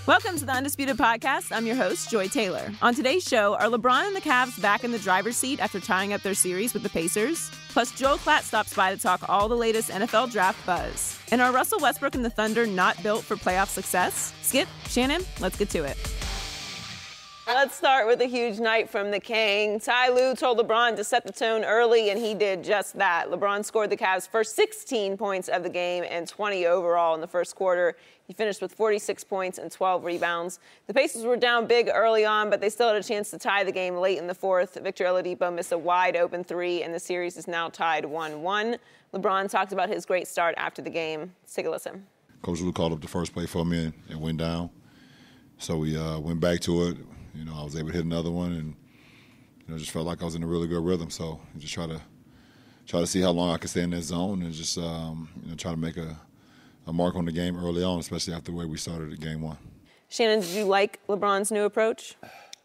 Welcome to the Undisputed podcast. I'm your host, Joy Taylor. On today's show, are LeBron and the Cavs back in the driver's seat after tying up their series with the Pacers? Plus, Joel Klatt stops by to talk all the latest NFL draft buzz. And are Russell Westbrook and the Thunder not built for playoff success? Skip, Shannon, let's get to it. Let's start with a huge night from the King. Tyronn Lue told LeBron to set the tone early, and he did just that. LeBron scored the Cavs' first 16 points of the game and 20 overall in the first quarter. He finished with 46 points and 12 rebounds. The Pacers were down big early on, but they still had a chance to tie the game late in the fourth. Victor Oladipo missed a wide-open three, and the series is now tied 1-1. LeBron talked about his great start after the game. Let's take a listen. Coach Lue called up the first play for me and went down. So we went back to it. I was able to hit another one, and just felt like I was in a really good rhythm. So just try to see how long I could stay in that zone, and just try to make a mark on the game early on, especially after the way we started at game one. Shannon, did you like LeBron's new approach?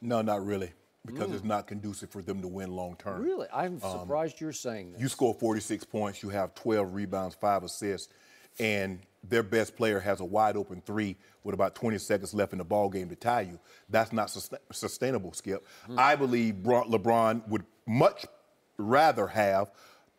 No, not really, because it's not conducive for them to win long term. Really? I'm surprised you're saying that. You score 46 points, you have 12 rebounds, 5 assists, and their best player has a wide-open three with about 20 seconds left in the ball game to tie you. That's not sustainable, Skip. I believe LeBron would much rather have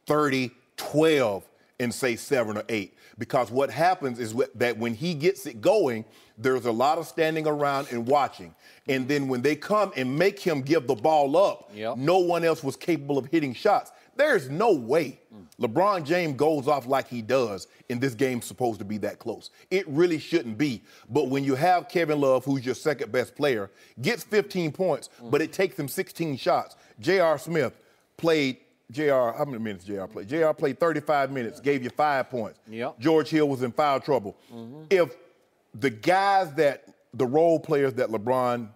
30, 12, and say 7 or 8. Because what happens is that when he gets it going, there's a lot of standing around and watching. And then when they come and make him give the ball up, no one else was capable of hitting shots. There's no way LeBron James goes off like he does, and this game's supposed to be that close. It really shouldn't be. But when you have Kevin Love, who's your second best player, gets 15 points, but it takes him 16 shots. J.R. Smith played how many minutes J.R. played? J.R. played 35 minutes, gave you 5 points. George Hill was in foul trouble. If the role players that LeBron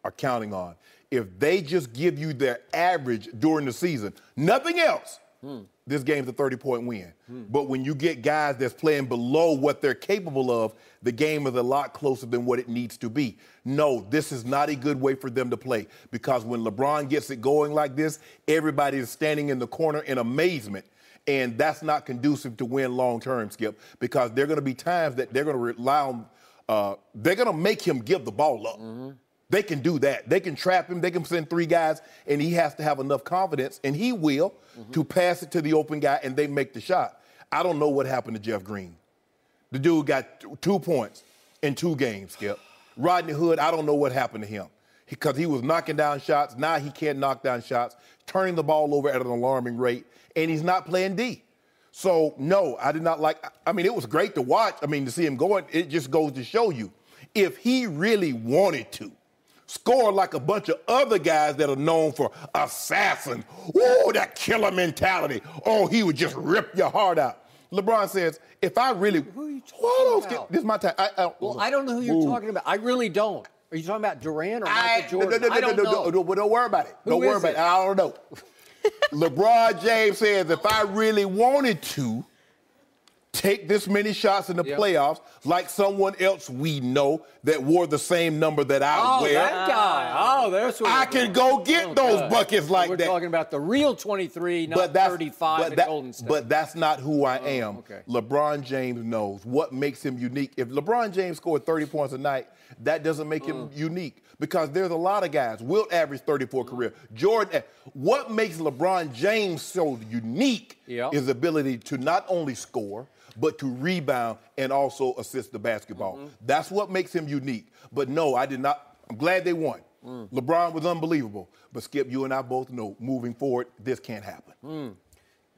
are counting on, if they just give you their average during the season, nothing else, this game's a 30-point win. But when you get guys that's playing below what they're capable of, the game is a lot closer than what it needs to be. No, this is not a good way for them to play, because when LeBron gets it going like this, everybody is standing in the corner in amazement. And that's not conducive to win long-term, Skip, because there are going to be times that they're going to rely on, they're going to make him give the ball up. They can do that. They can trap him. They can send 3 guys, and he has to have enough confidence, and he will, to pass it to the open guy, and they make the shot. I don't know what happened to Jeff Green. The dude got 2 points in 2 games, Skip. Rodney Hood, I don't know what happened to him, because he was knocking down shots. Now he can't knock down shots, turning the ball over at an alarming rate, and he's not playing D. So, no, I did not like – it was great to watch. To see him going, it just goes to show you, if he really wanted to, score like a bunch of other guys that are known for assassin. Oh, that killer mentality. Oh, he would just rip your heart out. LeBron says, if I really... Who are you talking about? This is my time. I don't know who you're talking about. I really don't. Are you talking about Durant or Michael Jordan? No, don't worry about it. Don't worry about it. I don't know. LeBron James says, if I really wanted to take this many shots in the playoffs, like someone else we know that wore the same number that I wear. That guy. Oh, that's what I can go get those buckets like that. We're talking about the real 23, not 35 at Golden State. But that's not who I am. Okay. LeBron James knows what makes him unique. If LeBron James scored 30 points a night, that doesn't make him unique, because there's a lot of guys. Wilt averaged 34 career. Jordan. What makes LeBron James so unique is the ability to not only score, but to rebound and also assist the basketball. That's what makes him unique. But no, I did not. I'm glad they won. LeBron was unbelievable. But Skip, you and I both know, moving forward, this can't happen.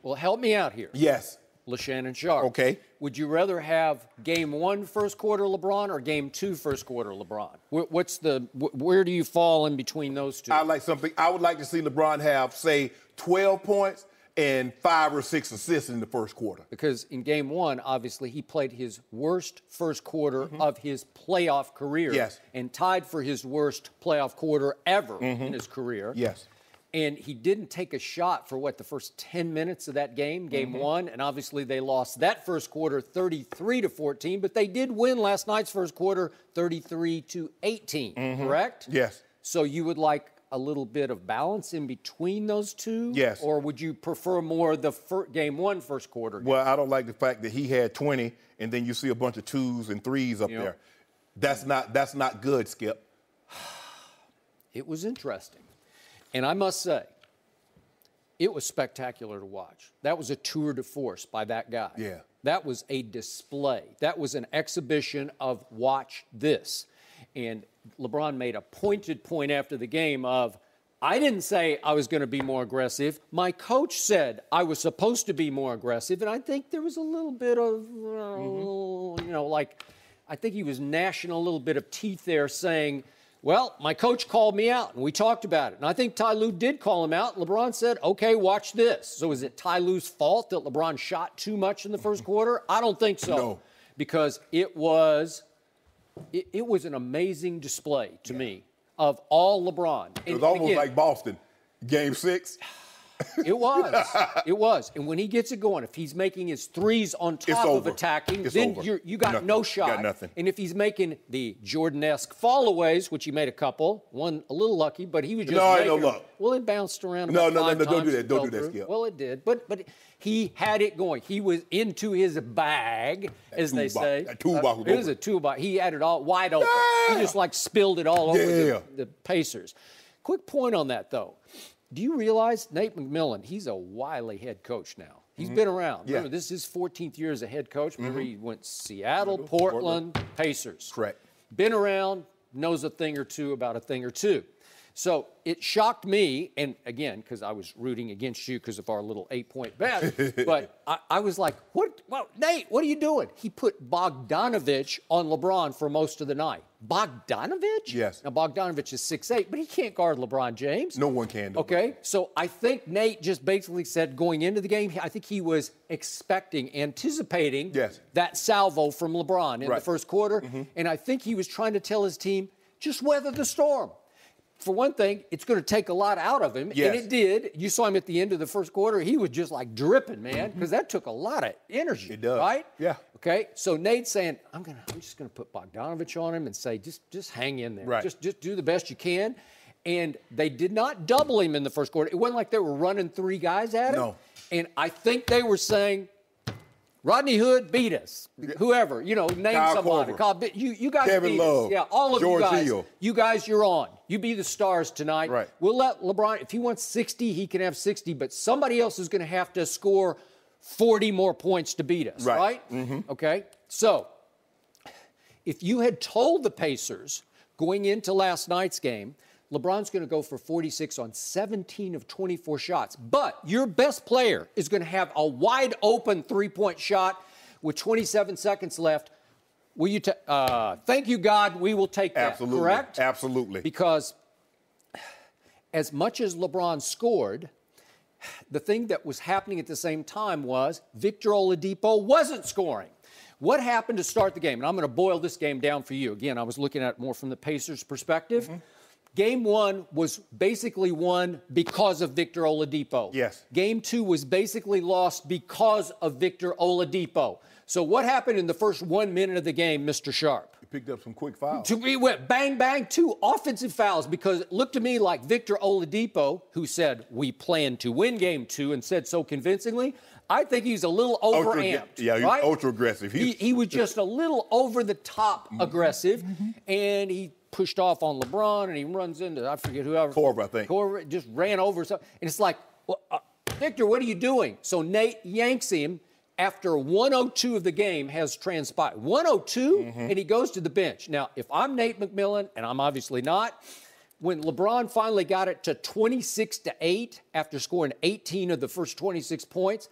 Well, help me out here. Yes. Shannon Sharp. Okay. Would you rather have Game 1 first quarter LeBron or Game 2 first quarter LeBron? Where do you fall in between those two? I would like to see LeBron have, say, 12 points and 5 or 6 assists in the first quarter. Because in Game 1, obviously, he played his worst first quarter of his playoff career. Yes. And tied for his worst playoff quarter ever in his career. Yes. And he didn't take a shot for, the first 10 minutes of that game, Game 1. And obviously they lost that first quarter 33-14, but they did win last night's first quarter 33-18, correct? Yes. So you would like a little bit of balance in between those two? Yes. Or would you prefer more the Game 1 first quarter game? Well, I don't like the fact that he had 20 and then you see a bunch of 2s and 3s up there. That's not good, Skip. It was interesting. And I must say, it was spectacular to watch. That was a tour de force by that guy. Yeah. That was a display. That was an exhibition of watch this. And LeBron made a pointed point after the game of, I didn't say I was going to be more aggressive. My coach said I was supposed to be more aggressive. And I think there was a little bit of, I think he was gnashing a little bit of teeth there saying, well, my coach called me out, and we talked about it. And I think Ty Lue did call him out. LeBron said, okay, watch this. So is it Ty Lue's fault that LeBron shot too much in the first quarter? I don't think so. No. Because it was an amazing display to me of all LeBron. It was almost like Boston, Game 6. It was. It was. And when he gets it going, if he's making his threes on top of attacking, then you got nothing. no shot. You got nothing. And if he's making the Jordan-esque fallaways, which he made a couple, one a little lucky, but he was just no luck. Well, it bounced around No, about 5 times. don't do that. Don't do that, Skip. Well, it did. But he had it going. He was into his bag, as they say. That toolbox was It was a toolbox. He had it all wide open. Yeah. He just spilled it all over the Pacers. Quick point on that, though. Do you realize Nate McMillan, he's a wily head coach now. He's been around. Yeah. Remember, this is his 14th year as a head coach. Remember, he went Seattle, Portland, Pacers. Correct. Been around, knows a thing or two about a thing or two. So it shocked me, and again, because I was rooting against you because of our little 8-point bet, but I was like, what? Well, Nate, what are you doing? He put Bogdanovich on LeBron for most of the night. Bogdanovich? Yes. Now, Bogdanovich is 6'8", but he can't guard LeBron James. No one can. Okay, so I think Nate just basically said going into the game, I think he was anticipating that salvo from LeBron in the first quarter, and I think he was trying to tell his team, just weather the storm. For one thing, it's going to take a lot out of him, and it did. You saw him at the end of the first quarter. He was just dripping, man, because that took a lot of energy. It does. Right? Yeah. Okay, so Nate's saying, I'm just going to put Bogdanovich on him and say, just hang in there. Right. Just do the best you can. And they did not double him in the first quarter. It wasn't like they were running 3 guys at him. No. And I think they were saying, Rodney Hood beat us. Whoever, name Kyle somebody. Korver. You guys Kevin beat Love. us. Yeah, all of George you guys. Hill. You guys, you're on. You be the stars tonight. Right. We'll let LeBron, if he wants 60, he can have 60, but somebody else is going to have to score 40 more points to beat us, right? Okay? So, if you had told the Pacers going into last night's game, LeBron's going to go for 46 on 17 of 24 shots, but your best player is going to have a wide open 3-point shot with 27 seconds left. Will you thank you, God, we will take that, Absolutely. correct? Absolutely. Because as much as LeBron scored, the thing that was happening at the same time was Victor Oladipo wasn't scoring. What happened to start the game? And I'm going to boil this game down for you. Again, I was looking at it more from the Pacers' perspective. Game 1 was basically won because of Victor Oladipo. Yes. Game 2 was basically lost because of Victor Oladipo. So what happened in the first 1 minute of the game, Mr. Sharp? He picked up some quick fouls. We went bang, bang, 2 offensive fouls because it looked to me like Victor Oladipo, who said we plan to win Game 2 and said so convincingly, I think he's a little overamped. He was ultra aggressive. He was just a little over the top aggressive, and he pushed off on LeBron, and he runs into, I forget whoever. Korver, I think. Korver just ran over something. And it's like, well, Victor, what are you doing? So Nate yanks him after 102 of the game has transpired. 102, and he goes to the bench. Now, if I'm Nate McMillan, and I'm obviously not, when LeBron finally got it to 26-8 after scoring 18 of the first 26 points,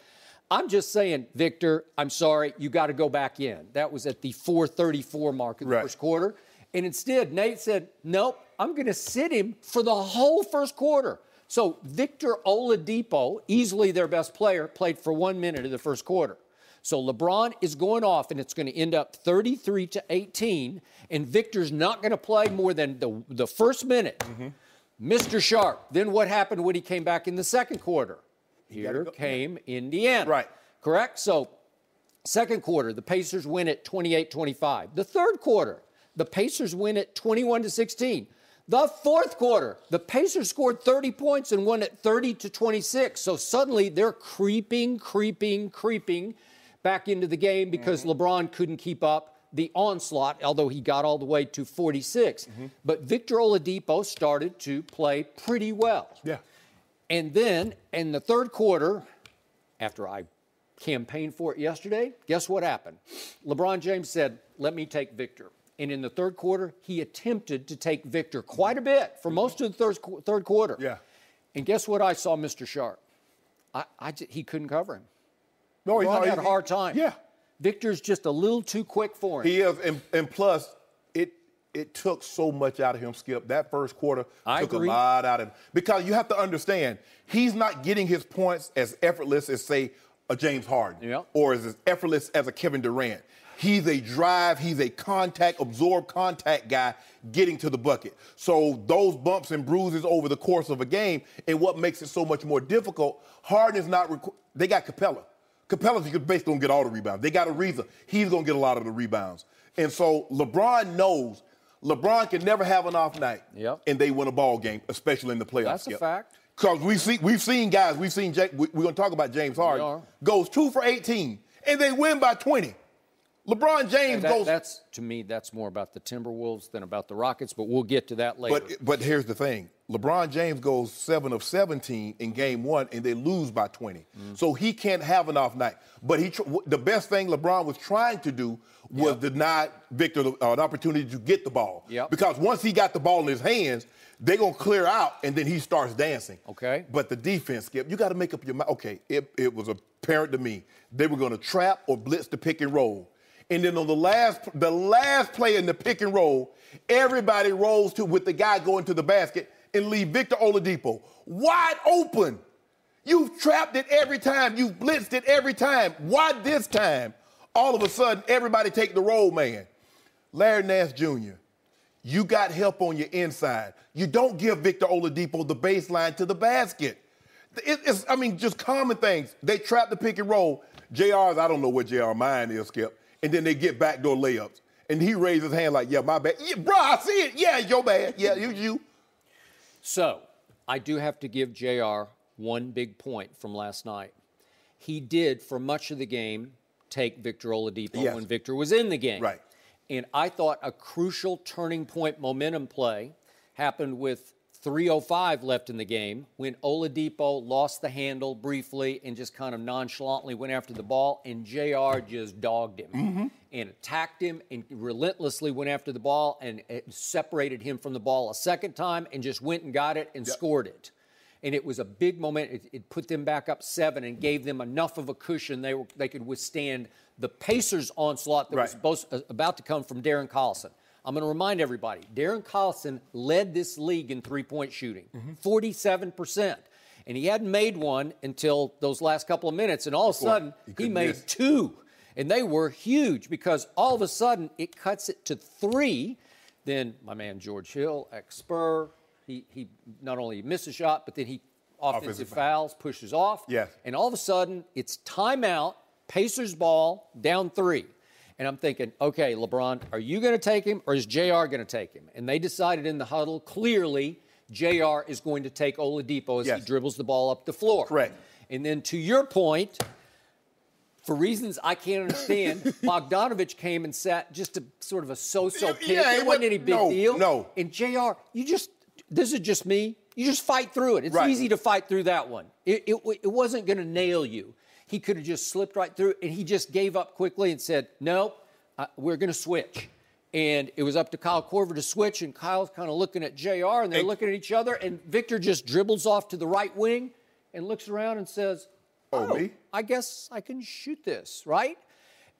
I'm just saying, Victor, I'm sorry, you got to go back in. That was at the 4:34 mark of the first quarter. And instead, Nate said, nope, I'm going to sit him for the whole first quarter. So Victor Oladipo, easily their best player, played for 1 minute of the first quarter. So LeBron is going off, and it's going to end up 33-18, and Victor's not going to play more than the first minute. Mr. Sharp, then what happened when he came back in the second quarter? Here came Indiana. Right. Correct? So second quarter, the Pacers win at 28-25. The third quarter, the Pacers win at 21-16. The fourth quarter, the Pacers scored 30 points and won at 30-26. So suddenly they're creeping back into the game because LeBron couldn't keep up. the onslaught, although he got all the way to 46. But Victor Oladipo started to play pretty well. Yeah. And then in the third quarter, after I campaigned for it yesterday, guess what happened? LeBron James said, let me take Victor. And in the third quarter, he attempted to take Victor quite a bit for most of the third quarter. Yeah. And guess what I saw, Mr. Sharp? He couldn't cover him. No, he had a hard time. Yeah. Victor's just a little too quick for him. He is, and plus, it took so much out of him, Skip. That first quarter took a lot out of him. Because you have to understand, he's not getting his points as effortless as, say, a James Harden or as effortless as a Kevin Durant. He's a drive, he's a absorb contact guy getting to the bucket. So those bumps and bruises over the course of a game, and what makes it so much more difficult, Harden is not, they got Capella. Capella's basically going to get all the rebounds. They got Ariza. He's going to get a lot of the rebounds. And so LeBron knows LeBron can never have an off night, and they win a ball game, especially in the playoffs. That's a fact. Because we've seen guys, we're going to talk about James Harden, goes 2 for 18, and they win by 20. LeBron James goes. That's, to me, that's more about the Timberwolves than about the Rockets, but we'll get to that later. But here's the thing. LeBron James goes 7 of 17 in game 1, and they lose by 20. So he can't have an off night. But the best thing LeBron was trying to do was deny Victor an opportunity to get the ball. Because once he got the ball in his hands, they're going to clear out, and then he starts dancing. Okay. But the defense, Skip, you got to make up your mind. Okay, it was apparent to me. They were going to trap or blitz the pick and roll. And then on the last play in the pick and roll, everybody rolls with the guy going to the basket and leave Victor Oladipo wide open. You've trapped it every time. You've blitzed it every time. Why this time? All of a sudden, everybody take the roll man. Larry Nance Jr., you got help on your inside. You don't give Victor Oladipo the baseline to the basket. It's just common things. They trap the pick and roll. JR's, I don't know what JR mind is, Skip. And then they get backdoor layups. And he raised his hand like, yeah, my bad. Yeah, bro, I see it. Yeah, it's your bad. Yeah, it was you. So I do have to give JR one big point from last night. He did, for much of the game, take Victor Oladipo when Victor was in the game. Right. And I thought a crucial turning point momentum play happened with 3:05 left in the game when Oladipo lost the handle briefly and just kind of nonchalantly went after the ball, and JR just dogged him and attacked him and relentlessly went after the ball and separated him from the ball a second time and just went and got it and scored it. And it was a big moment. It put them back up 7 and gave them enough of a cushion they could withstand the Pacers' onslaught that was about to come from Darren Collison. I'm going to remind everybody, Darren Collison led this league in three-point shooting, 47%. And he hadn't made one until those last couple of minutes. And all of a sudden, he made 2. And they were huge because all of a sudden, it cuts it to 3. Then my man George Hill, ex-Spur, he not only missed a shot, but then he offensive fouls, pushes off. Yes. And all of a sudden, it's timeout, Pacers ball, down 3. And I'm thinking, okay, LeBron, are you going to take him or is JR going to take him? And they decided in the huddle, clearly, JR is going to take Oladipo as he dribbles the ball up the floor. Correct. And then to your point, for reasons I can't understand, Bogdanovich came and sat just a sort of a so-so pick. It wasn't any big deal. No. And JR, this is just me. You just fight through it. It's easy to fight through that one. It wasn't going to nail you. He could have just slipped right through, and he just gave up quickly and said, nope, we're going to switch. And it was up to Kyle Korver to switch, and Kyle's kind of looking at JR, and they're looking at each other, and Victor just dribbles off to the right wing and looks around and says, me? I guess I can shoot this, right?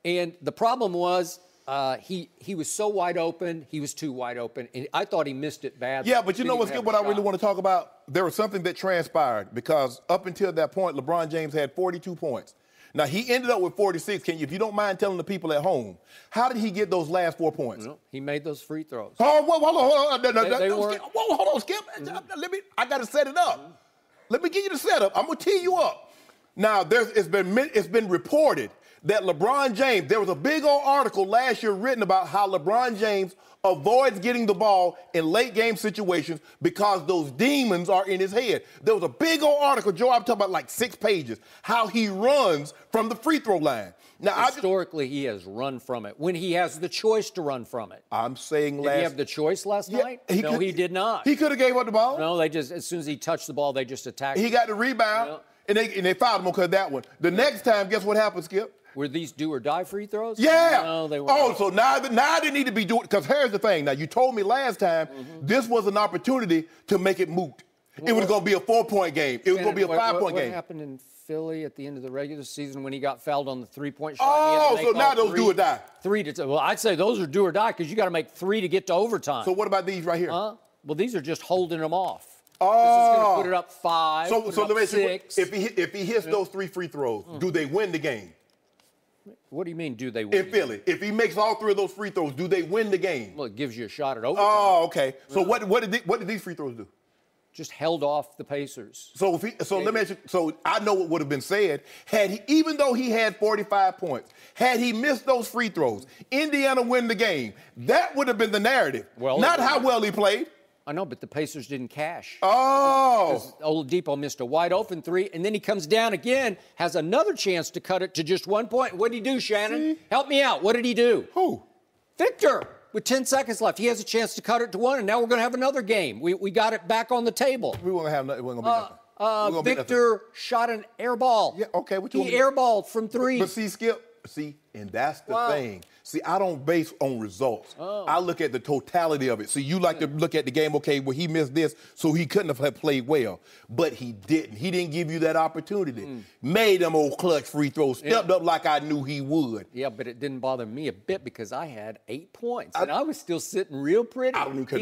And the problem was he was so wide open, he was too wide open, and I thought he missed it badly. Yeah, but you know what's good, what I really want to talk about? There was something that transpired because up until that point, LeBron James had 42 points. Now, he ended up with 46. If you don't mind telling the people at home, how did he get those last 4 points? He made those free throws. Oh, hold on, Skip. I got to set it up. Let me give you the setup. I'm going to tee you up. Now, it's been reported that LeBron James, there was a big old article last year written about how LeBron James avoids getting the ball in late game situations because those demons are in his head. There was a big old article, Joe, I'm talking about like 6 pages, how he runs from the free throw line. Now, historically, he has run from it when he has the choice to run from it. I'm saying Did he have the choice last night? No, he did not. He could have gave up the ball. No, they just, as soon as he touched the ball, they just attacked him. He got the rebound, and they fouled him because that one. The next time, guess what happened, Skip? Were these do or die free throws? Yeah. No, they weren't. Oh, so now they need to be doing, because here's the thing. Now, you told me last time this was an opportunity to make it moot. It was going to be a 4-point game. It was going to be a 5-point game. What happened in Philly at the end of the regular season when he got fouled on the 3-point shot? Oh, so now those do or die. Well, I'd say those are do or die because you got to make 3 to get to overtime. So what about these right here? Well, these are just holding them off. Oh. This is going to put it up 5, So let me ask you, 6. if he hits those 3 free throws, do they win the game? What do you mean, do they win? In Philly, if he makes all 3 of those free throws, do they win the game? Well, it gives you a shot at overtime. Oh, okay. So what did these free throws do? Just held off the Pacers. So let me ask you. So I know what would have been said had he, even though he had 45 points, had he missed those free throws, Indiana win the game. That would have been the narrative. Well, not how well he played. I know, but the Pacers didn't cash. Oh. Oladipo missed a wide open 3, and then he comes down again, has another chance to cut it to just 1 point. What did he do, Shannon? Help me out. What did he do? Who? Victor. With 10 seconds left, he has a chance to cut it to 1, and now we're going to have another game. We got it back on the table. We won't have nothing. We're going to be nothing. Victor shot an air ball. Yeah, okay. What you he airballed from 3. But see, Skip, and that's the thing. See, I don't base on results. I look at the totality of it. See, you like to look at the game, okay, well, he missed this, so he couldn't have played well. But he didn't. He didn't give you that opportunity. Made them old clutch free throws, stepped up like I knew he would. Yeah, but it didn't bother me a bit because I had 8 points, and I was still sitting real pretty. I don't care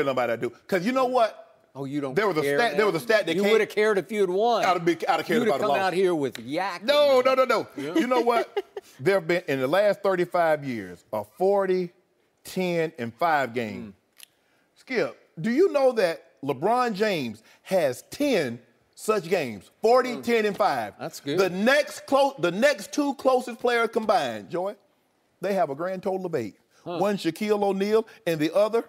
nobody that do. Because you know what? Oh, you don't there was care. There was a stat that you would have cared if you had won. I'd have cared about the loss. You would have come out here with yak. No. Yeah. You know what? There have been, in the last 35 years, a 40, 10, and 5 game. Skip, do you know that LeBron James has 10 such games? 40, 10, and 5. That's good. The next 2 closest players combined, Joy, they have a grand total of 8. One Shaquille O'Neal, and the other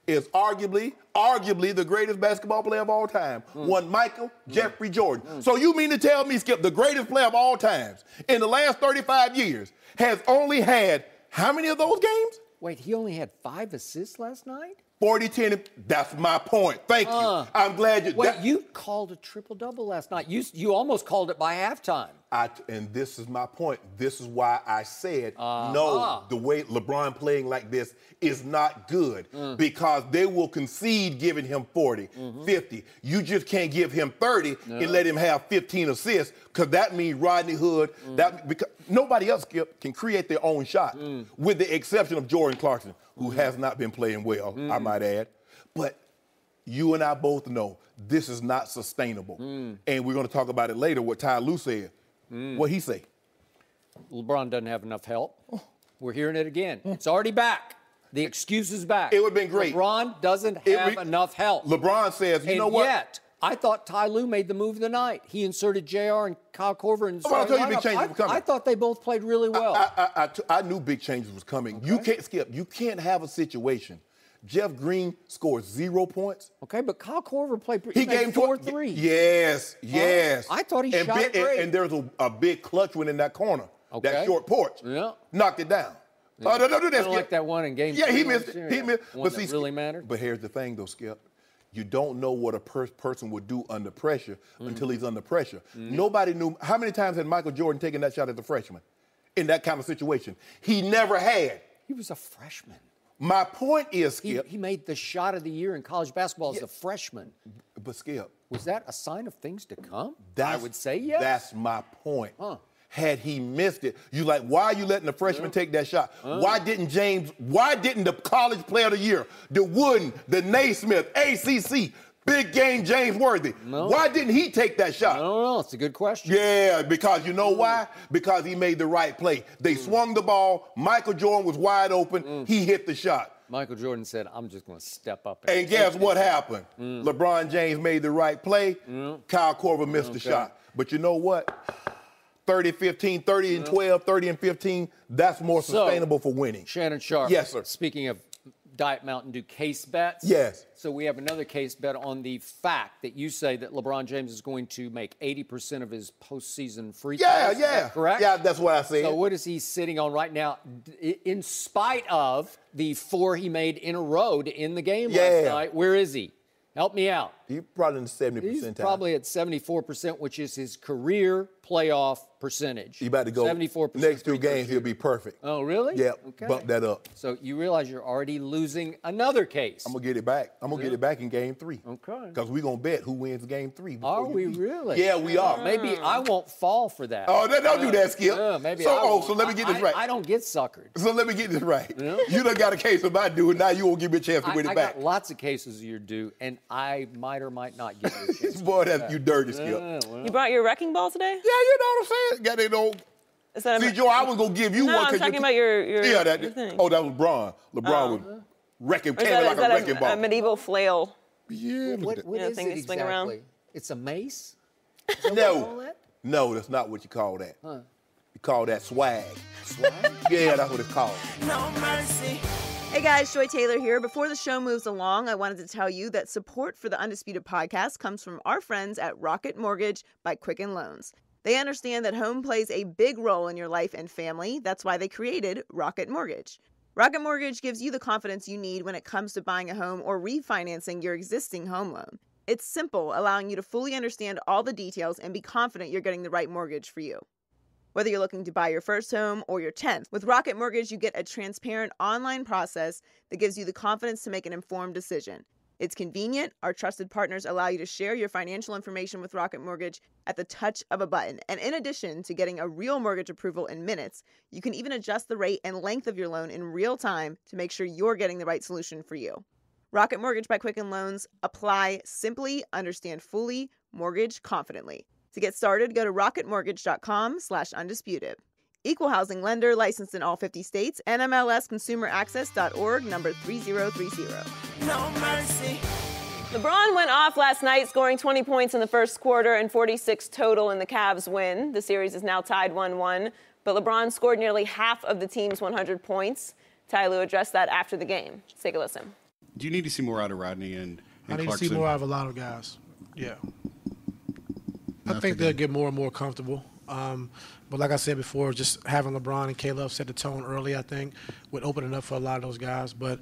is arguably the greatest basketball player of all time. One Michael Jeffrey Jordan. So you mean to tell me, Skip, the greatest player of all times in the last 35 years has only had how many of those games? Wait, he only had 5 assists last night? 40, 10, that's my point. Thank you. I'm glad you... Wait, you called a triple-double last night. You almost called it by halftime. And this is my point. This is why I said, no, the way LeBron playing like this is not good because they will concede giving him 40, 50. You just can't give him 30 and let him have 15 assists because that means Rodney Hood. Because nobody else can create their own shot with the exception of Jordan Clarkson, who has not been playing well, I might add. But you and I both know this is not sustainable. And we're going to talk about it later, what Tyronn Lue said. What'd he say? LeBron doesn't have enough help. We're hearing it again. It's already back. The excuse is back. It would have been great. LeBron doesn't have enough help. LeBron says, you know what? And yet, I thought Tyronn Lue made the move of the night. He inserted JR and Kyle Korver. And I'll tell you big changes were coming. I thought they both played really well. I knew big changes was coming. Okay. You can't, Skip, you can't have a situation. Jeff Green scored 0 points. Okay, but Kyle Korver played. He gave 4 threes. Yes. I thought he shot it great. And there's a big clutch one in that corner. Okay. That short porch. Yeah. Knocked it down. Yeah. Don't do that, Skip. Like that one in game 2. Yeah, he missed it. He missed. But see, really mattered. But here's the thing, though, Skip. You don't know what a person would do under pressure until he's under pressure. Nobody knew. How many times had Michael Jordan taken that shot as a freshman in that kind of situation? He never had. He was a freshman. My point is, Skip. He made the shot of the year in college basketball as a freshman. But, Skip. Was that a sign of things to come? I would say yes. That's my point. Had he missed it, you like, why are you letting the freshman take that shot? Why didn't the college player of the year, the Wooden, the Naismith, ACC, big game James Worthy, why didn't he take that shot? I don't know. It's a good question. Yeah, because you know why? Because he made the right play. They swung the ball. Michael Jordan was wide open. He hit the shot. Michael Jordan said, I'm just going to step up. And guess what happened? LeBron James made the right play. Kyle Korver missed the shot. But you know what? 30-15, 30 and 12, 30 and 15, that's more sustainable for winning. Shannon Sharp. Yes, sir. Speaking of Diet Mountain Dew case bets. Yes. So we have another case bet on the fact that you say that LeBron James is going to make 80% of his postseason free throws. Yeah. Is that correct? Yeah, that's what I said. So what is he sitting on right now, in spite of the 4 he made in a row to end the game last night? Where is he? Help me out. He's probably in the 70%. He's probably at 74%, which is his career playoff percentage. He's about to go 74%. Next 2 games, he'll be perfect. Oh, really? Yeah, okay. Bump that up. So you realize you're already losing another case. I'm going to get it back. I'm going to get it back in game 3. Okay. Because we're going to bet who wins game 3. Are we really? Yeah, we are. Maybe I won't fall for that. Oh, don't do that, Skip. Maybe so let me get this right. I don't get suckered. So let me get this right. You done got a case of my due, and now you won't give me a chance to win it back. I got lots of cases of your due, and I might or might not give you a chance. Boy, that's you dirty, Skip. Well. You brought your wrecking ball today? Yeah, you know what I'm saying? Got it old. See, Joe, I was going to give you one. I'm talking about your thing. Oh, that was LeBron. LeBron was wrecking, came like a wrecking ball. A medieval flail. Yeah, what is thing it you swing exactly? around? It's a mace? No, that's not what you call that. Huh. You call that swag. Swag? Yeah, that's what it's called. No mercy. Hey guys, Joy Taylor here. Before the show moves along, I wanted to tell you that support for the Undisputed podcast comes from our friends at Rocket Mortgage by Quicken Loans. They understand that home plays a big role in your life and family. That's why they created Rocket Mortgage. Rocket Mortgage gives you the confidence you need when it comes to buying a home or refinancing your existing home loan. It's simple, allowing you to fully understand all the details and be confident you're getting the right mortgage for you. Whether you're looking to buy your first home or your 10th, with Rocket Mortgage, you get a transparent online process that gives you the confidence to make an informed decision. It's convenient. Our trusted partners allow you to share your financial information with Rocket Mortgage at the touch of a button. And in addition to getting a real mortgage approval in minutes, you can even adjust the rate and length of your loan in real time to make sure you're getting the right solution for you. Rocket Mortgage by Quicken Loans. Apply simply, understand fully, mortgage confidently. To get started, go to rocketmortgage.com/undisputed. Equal housing lender, licensed in all 50 states, NMLSconsumeraccess.org, number 3030. No mercy. LeBron went off last night, scoring 20 points in the first quarter and 46 total in the Cavs win. The series is now tied 1-1, but LeBron scored nearly half of the team's 100 points. Tyronn Lue addressed that after the game. Let's take a listen. Do you need to see more out of Rodney and I need Clarkson? to see more out of a lot of guys. Yeah. I think they'll get more and more comfortable. But like I said before, just having LeBron and Caleb set the tone early, I think, would open it up for a lot of those guys. But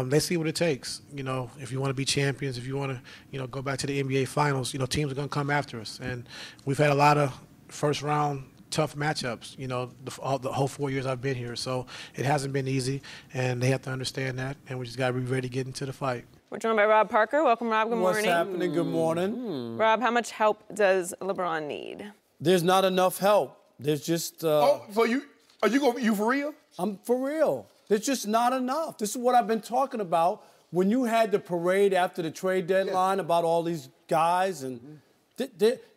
they see what it takes. You know, if you want to be champions, if you want to, go back to the NBA Finals, teams are going to come after us. And we've had a lot of first-round tough matchups, the whole 4 years I've been here. So it hasn't been easy, and they have to understand that. And we just got to be ready to get into the fight. We're joined by Rob Parker. Welcome, Rob. Good morning. What's happening? Good morning. Rob, how much help does LeBron need? There's not enough help. There's just. So you for real? I'm for real. There's just not enough. This is what I've been talking about. When you had the parade after the trade deadline about all these guys, and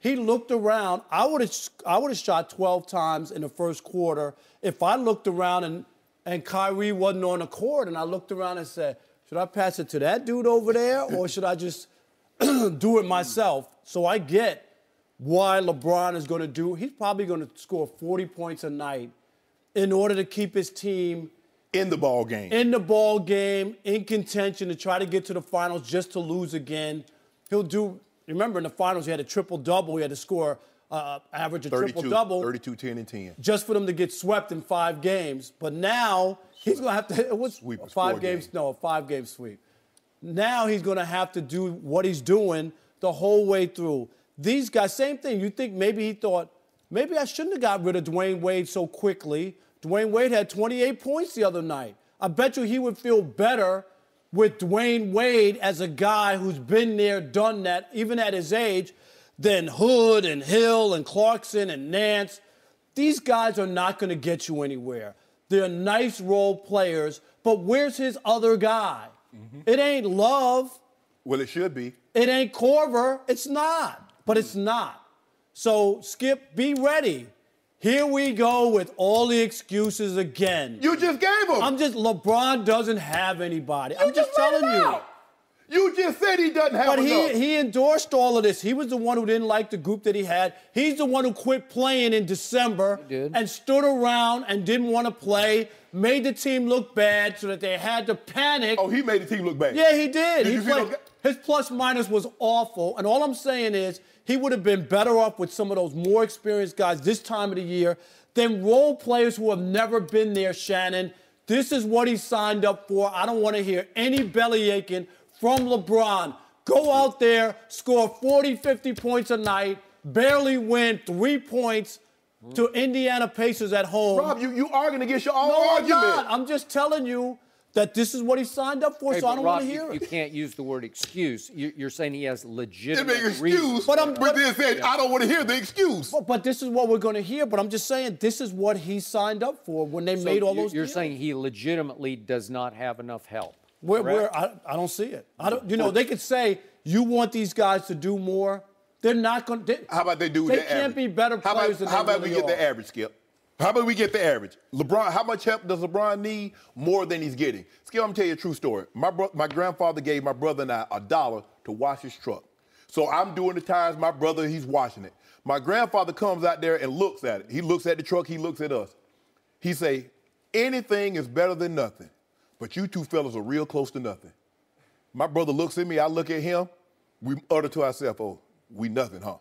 he looked around. I would have shot 12 times in the first quarter if I looked around and Kyrie wasn't on the court, and I looked around and said, should I pass it to that dude over there, or should I just do it myself? So I get why LeBron is going to do. He's probably going to score 40 points a night in order to keep his team in the ball game. In contention to try to get to the finals, just to lose again. He'll do. Remember, in the finals, he had a triple-double. He had to score average a triple-double. 32, 10, and 10. Just for them to get swept in 5 games. But now he's going to have to. It was sweep a 5 games. No, a 5-game sweep. Now he's going to have to do what he's doing the whole way through. These guys, same thing. You think maybe he thought, maybe I shouldn't have got rid of Dwayne Wade so quickly. Dwayne Wade had 28 points the other night. I bet you he would feel better with Dwayne Wade as a guy who's been there, done that, even at his age, than Hood and Hill and Clarkson and Nance. These guys are not going to get you anywhere. They're nice role players, but where's his other guy? Mm-hmm. It ain't Love. Well, it should be. It ain't Korver. It's not. But it's not. So, Skip, be ready. Here we go with all the excuses again. You just gave them. LeBron doesn't have anybody. I'm just telling you. You just said he doesn't have But enough. he endorsed all of this. He was the one who didn't like the group that he had. He's the one who quit playing in December and stood around and didn't want to play, made the team look bad so that they had to panic. Oh, he made the team look bad. Yeah, he did. Did you see those guys? His plus-minus was awful. And all I'm saying is he would have been better off with some of those more experienced guys this time of the year than role players who have never been there, Shannon. This is what he signed up for. I don't want to hear any belly aching from LeBron. Go out there, score 40, 50 points a night, barely win 3 points to Indiana Pacers at home. Rob, you arguing against your own argument. No, I'm not. I'm just telling you that this is what he signed up for, so I don't want to hear it. You can't use the word excuse. You're saying he has legitimate excuse, reasons. but then said, I don't want to hear the excuse. But this is what we're going to hear. But I'm just saying this is what he signed up for when they made all those You're deals. saying he legitimately does not have enough help. I don't see it. They could say, you want these guys to do more. They're not going to. How about they do They their can't average? be better players than they How about we really get are. the average, Skip? How about we get the average? LeBron, how much help does LeBron need? More than he's getting. Skip, I'm going to tell you a true story. My grandfather gave my brother and I $1 to wash his truck. So I'm doing the times my brother, he's washing it. My grandfather comes out there and looks at it. He looks at the truck, he looks at us. He say, anything is better than nothing, but you two fellas are real close to nothing. My brother looks at me, I look at him, we utter to ourselves, oh, we nothing, huh?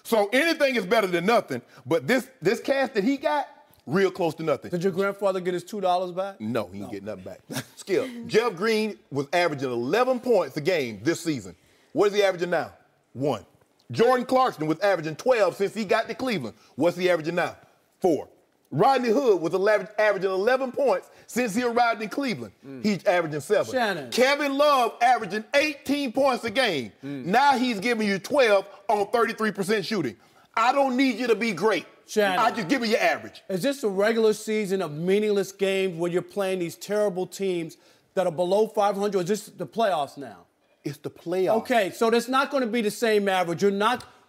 So anything is better than nothing, but this cash that he got, real close to nothing. Did your grandfather get his $2 back? No, he didn't get nothing back. Skip, Jeff Green was averaging 11 points a game this season. What is he averaging now? 1. Jordan Clarkson was averaging 12 since he got to Cleveland. What's he averaging now? 4. Rodney Hood was averaging 11 points since he arrived in Cleveland. He's averaging 7. Shannon. Kevin Love averaging 18 points a game. Now he's giving you 12 on 33% shooting. I don't need you to be great. Shannon. I just give you your average. Is this a regular season of meaningless games where you're playing these terrible teams that are below 500, or is this the playoffs now? It's the playoffs. Okay, so that's not going to be the same average.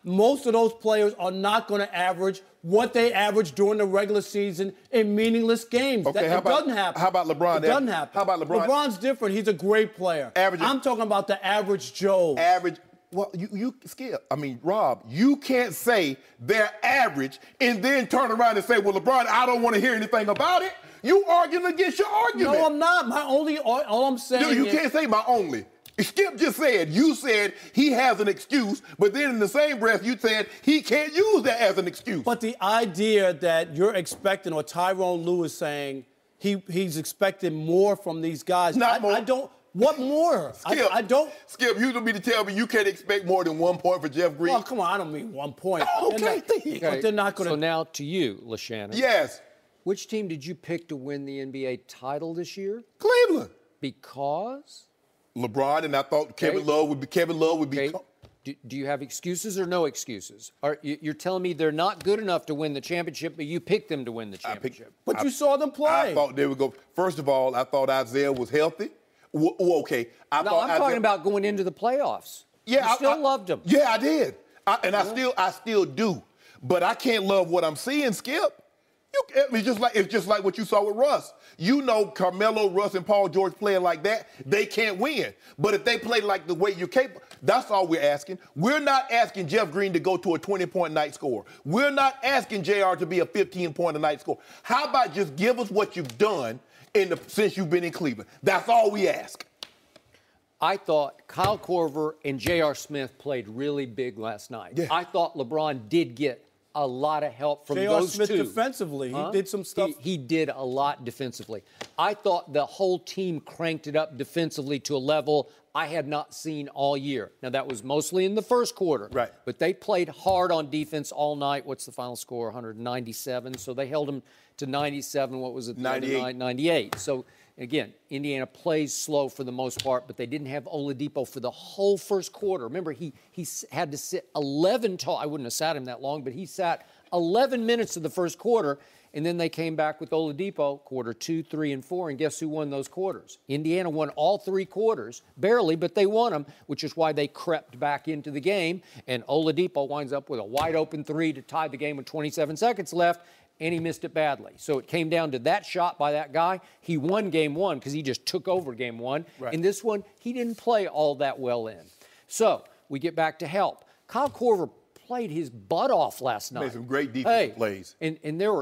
Most of those players are not going to average what they average during the regular season in meaningless games. Okay, It doesn't happen. How about LeBron? It doesn't happen. How about LeBron? LeBron's different. He's a great player. I'm talking about the average Joe. Average. Well, you Skip. Rob, you can't say they're average and then turn around and say, well, LeBron, I don't want to hear anything about it. You arguing against your argument. No, I'm not. All I'm saying You can't say my only. Skip just said, you said he has an excuse, but then in the same breath you said he can't use that as an excuse. But the idea that you're expecting, or Tyronn Lue is saying, he's expecting more from these guys. Not more. I don't. What more? Skip, I don't. Skip, you don't mean to tell me you can't expect more than 1 point for Jeff Green? Oh, come on. I don't mean 1 point. Okay. But they're not going to. So now to you, Shannon. Yes. Which team did you pick to win the NBA title this year? Cleveland. Because? LeBron, and I thought Kevin Love would be. Do you have excuses or no excuses? You're telling me they're not good enough to win the championship, but you picked them to win the championship. But you saw them play. I thought they would go. First of all, I thought Isaiah was healthy. Okay. I'm talking about going into the playoffs. Yeah, I still loved him. Yeah, I did. I still do. But I can't love what I'm seeing, Skip. It's just like what you saw with Russ. You know, Carmelo, Russ, and Paul George playing like that, they can't win. But if they play like the way you're capable, that's all we're asking. We're not asking Jeff Green to go to a 20-point night score. We're not asking JR to be a 15-point a night score. How about just give us what you've done since you've been in Cleveland? That's all we ask. I thought Kyle Korver and J.R. Smith played really big last night. Yeah. I thought LeBron did get a lot of help from J.R. those Smith two. defensively, he did some stuff. He did a lot defensively. I thought the whole team cranked it up defensively to a level I had not seen all year. Now, that was mostly in the first quarter. Right. But they played hard on defense all night. What's the final score? 197. So they held them to 97. What was it? 98. 98. So, again, Indiana plays slow for the most part, but they didn't have Oladipo for the whole first quarter. Remember, he had to sit 11 I wouldn't have sat him that long, but he sat 11 minutes of the first quarter, and then they came back with Oladipo, quarter 2, 3, and 4, and guess who won those quarters? Indiana won all 3 quarters, barely, but they won them, which is why they crept back into the game, and Oladipo winds up with a wide-open 3 to tie the game with 27 seconds left, and he missed it badly. So it came down to that shot by that guy. He won game one because he just took over game one. Right. In this one, he didn't play all that well in. So we get back to help. Kyle Korver played his butt off last night. Made some great defensive plays. And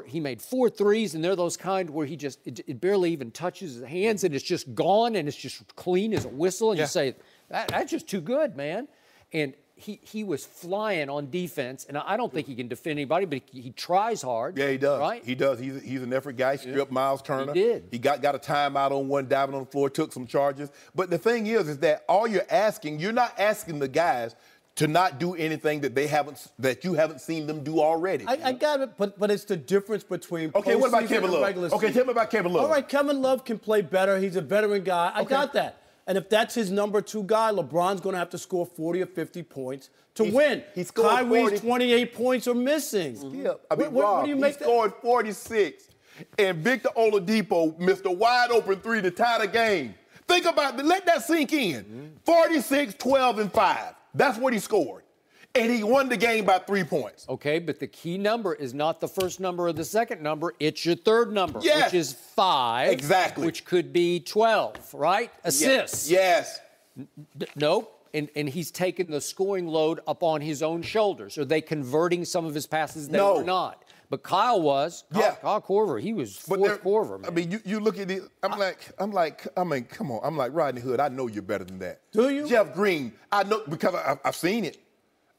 he made 4 threes, and they're those kind where it barely even touches his hands, and it's just gone, and it's just clean as a whistle. And you say, that's just too good, man. And he was flying on defense, and I don't think he can defend anybody, but he tries hard. Yeah, he does. Right? He does. He's an effort guy. Stripped Miles Turner. He did. He got a timeout on one, diving on the floor, took some charges. But the thing is that all you're not asking the guys to not do anything that you haven't seen them do already. I got it, but it's the difference between okay. What about postseason Kevin and Love? regular Okay, season. tell me about Kevin Love. All right, Kevin Love can play better. He's a veteran guy. I got that. And if that's his number 2 guy, LeBron's going to have to score 40 or 50 points to win. He scored Kyrie's 40. 28 points are missing. Yeah, I mean, what Rob, do you he make scored 46, and Victor Oladipo missed a wide-open 3 to tie the game. Think about it. Let that sink in. 46, 12, and 5. That's what he scored. And he won the game by 3 points. Okay, but the key number is not the first number or the second number. It's your third number, Yes. which is 5. Exactly. Which could be 12, right? Assists. Yes. Nope. And he's taken the scoring load up on his own shoulders. Are they converting some of his passes? They were not. But Kyle was. Kyle Korver, he was fourth Korver, man. I mean, you look at it. I mean, come on. I'm like, Rodney Hood, I know you're better than that. Do you? Jeff Green, I know because I've seen it.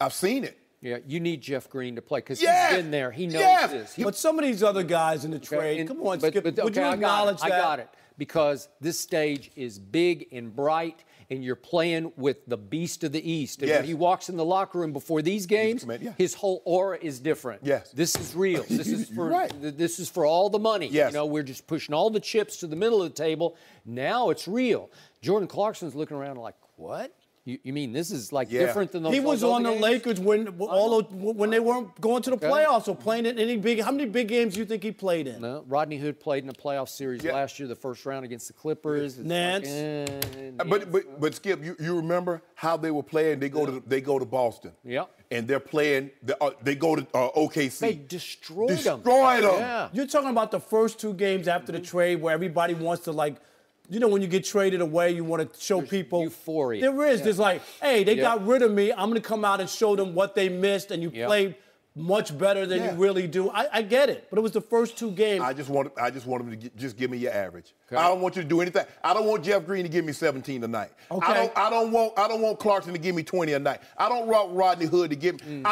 I've seen it. Yeah, you need Jeff Green to play because Yes. he's been there. He knows this. But some of these other guys in the trade, come on, Skip. Would you acknowledge that? I got it. Because this stage is big and bright, and you're playing with the beast of the East. And when he walks in the locker room before these games, his whole aura is different. Yes. This is real. This is for this is for all the money. Yes. You know, we're just pushing all the chips to the middle of the table. Now it's real. Jordan Clarkson's looking around like, what? You mean this is like different than those? He was on the Lakers when they weren't going to the playoffs or playing in any big. How many big games do you think he played in? No, Rodney Hood played in a playoff series last year, the first round against the Clippers. Nance. But Skip, you remember how they were playing? They go to Boston. Yep. And they're playing. They go to OKC. They destroyed them. Yeah. You're talking about the first 2 games after the trade where everybody wants to like. You know, when you get traded away, you want to show people euphoria. There is. There's like, hey, they got rid of me. I'm going to come out and show them what they missed, and you played much better than you really do. I get it, but it was the first 2 games. I just want them to just give me your average. Okay. I don't want you to do anything. I don't want Jeff Green to give me 17 tonight. Okay. I don't want Clarkson to give me 20 a night. I don't want Rodney Hood to give me.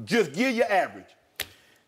Just give your average.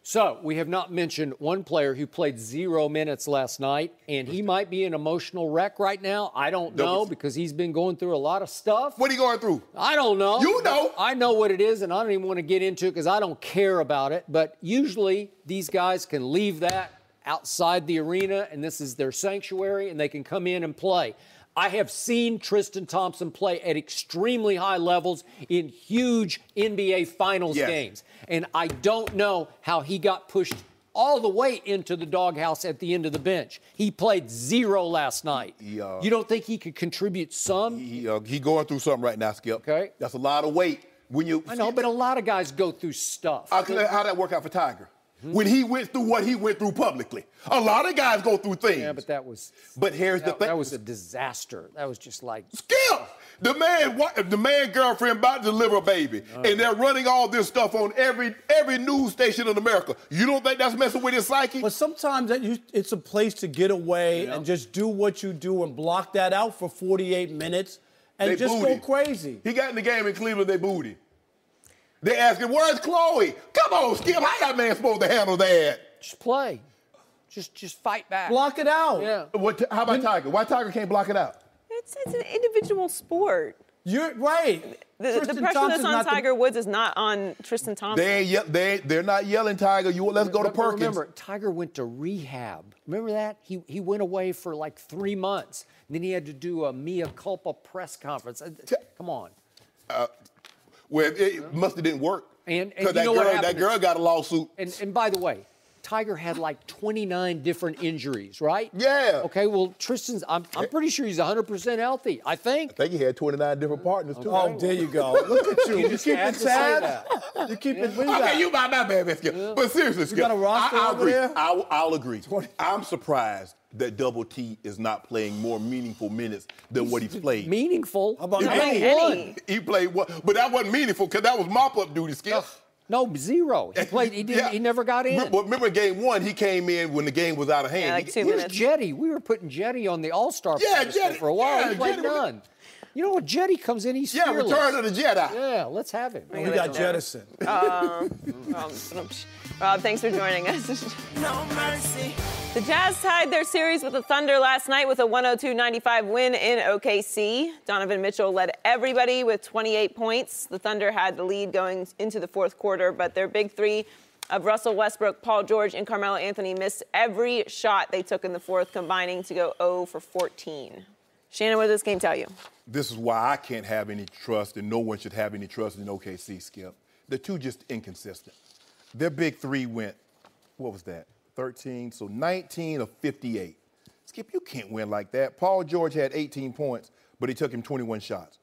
So we have not mentioned one player who played 0 minutes last night, and he might be an emotional wreck right now. I don't know because he's been going through a lot of stuff. What are you going through? I don't know. You know. I know what it is, and I don't even want to get into it because I don't care about it. But usually these guys can leave that outside the arena, and this is their sanctuary, and they can come in and play. I have seen Tristan Thompson play at extremely high levels in huge NBA Finals games. And I don't know how he got pushed all the way into the doghouse at the end of the bench. He played 0 last night. You don't think he could contribute some? He going through something right now, Skip. Okay. That's a lot of weight. I know, but a lot of guys go through stuff. How'd that work out for Tiger? When he went through what he went through publicly. A lot of guys go through things. Yeah, but that was... But here's the thing. That was a disaster. That was just like... Skip! The man girlfriend about to deliver a baby, and they're running all this stuff on every news station in America. You don't think that's messing with his psyche? But sometimes it's a place to get away and just do what you do and block that out for 48 minutes and just go crazy. He got in the game in Cleveland, they booed him. They asked him, where's Chloe? Come on, Skip. How that man supposed to handle that? Just play. Just fight back. Block it out. Yeah. How about Tiger? Why Tiger can't block it out? It's an individual sport. You're right. The pressure that's on Tiger Woods is not on Tristan Thompson. They're not yelling, Tiger. Let's go to Perkins. Remember, Tiger went to rehab. Remember that? He went away for like 3 months. And then he had to do a mea culpa press conference. Come on. Well, it must have didn't work. And Because that girl got a lawsuit. And by the way, Tiger had like 29 different injuries, right? Yeah. Okay, well, Tristan's, I'm pretty sure he's 100% healthy, I think. I think he had 29 different partners, too. Oh, there you go. Look at you. You keep it tabs. You keep it. Okay, you my bad, Skip. Yeah. But seriously, Skip, got a roster I'll over agree. there? I'll agree. I'm surprised that Double T is not playing more meaningful minutes than what he's played. Meaningful? How about Not any? any. He played what? But that wasn't meaningful because that was mop-up duty, Skip. No, 0. He played. He didn't. Yeah. He never got in. But remember, game 1, he came in when the game was out of hand. Yeah, like 2 Where's minutes. Jetty? We were putting Jetty on the All-Star Yeah, pedestal Jetty. for a while. Yeah, He played Jetty was- none. You know what? Jetty comes in. He's Yeah, fearless. Return of the Jedi. Yeah, let's have him. We got jettisoned. Rob, thanks for joining us. No mercy. The Jazz tied their series with the Thunder last night with a 102-95 win in OKC. Donovan Mitchell led everybody with 28 points. The Thunder had the lead going into the fourth quarter, but their big three of Russell Westbrook, Paul George, and Carmelo Anthony missed every shot they took in the fourth, combining to go 0 for 14. Shannon, what did this game tell you? This is why I can't have any trust, and no one should have any trust in OKC, Skip. The two just inconsistent. Their big three went, what was that, 13? So 19 of 58. Skip, you can't win like that. Paul George had 18 points, but he took him 21 shots.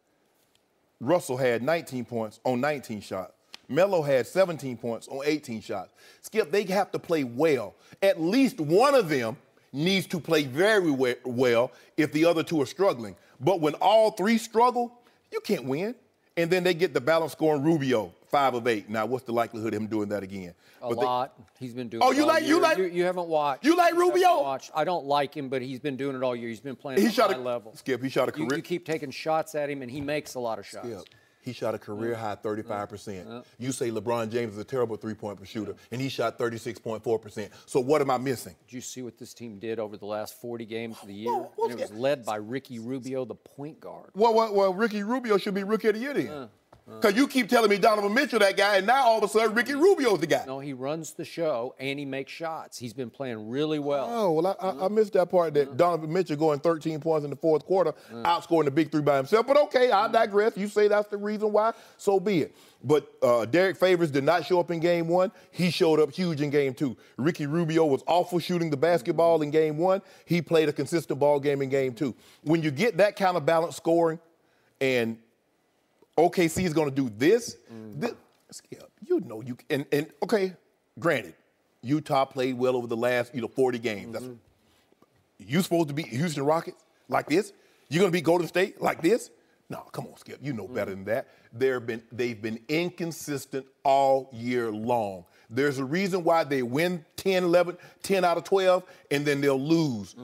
Russell had 19 points on 19 shots. Melo had 17 points on 18 shots. Skip, they have to play well. At least one of them needs to play very well if the other two are struggling. But when all three struggle, you can't win. And then they get the balance scoring Rubio, 5 of 8. Now, what's the likelihood of him doing that again? A lot. He's been doing Oh, it you all like- year. you like- You haven't watched. You like Rubio? haven't watched. I don't like him, but he's been doing it all year. He's been playing at a high level. Skip, he shot a career. You keep taking shots at him, and he makes a lot of shots. Skip, he shot a career-high 35%. You say LeBron James is a terrible three-point shooter, and he shot 36.4%. So what am I missing? Did you see what this team did over the last 40 games of the year? Well, And it was led by Ricky Rubio, the point guard. Well, Ricky Rubio should be Rookie of the Year then. Because you keep telling me Donovan Mitchell that guy, and now all of a sudden Ricky Rubio's the guy. No, he runs the show, and he makes shots. He's been playing really well. Oh, well, I missed that part that Donovan Mitchell going 13 points in the fourth quarter, outscoring the big three by himself. But okay, I digress. You say that's the reason why, so be it. But Derek Favors did not show up in game 1. He showed up huge in game 2. Ricky Rubio was awful shooting the basketball in game 1. He played a consistent ball game in game 2. When you get that kind of balanced scoring and OKC is going to do this, Skip, you know you and okay, granted, Utah played well over the last 40 games. That's, you supposed to beat Houston Rockets like this? You're going to beat Golden State like this? No, come on, Skip. You know better than that. They've been inconsistent all year long. There's a reason why they win 10 out of 12, and then they'll lose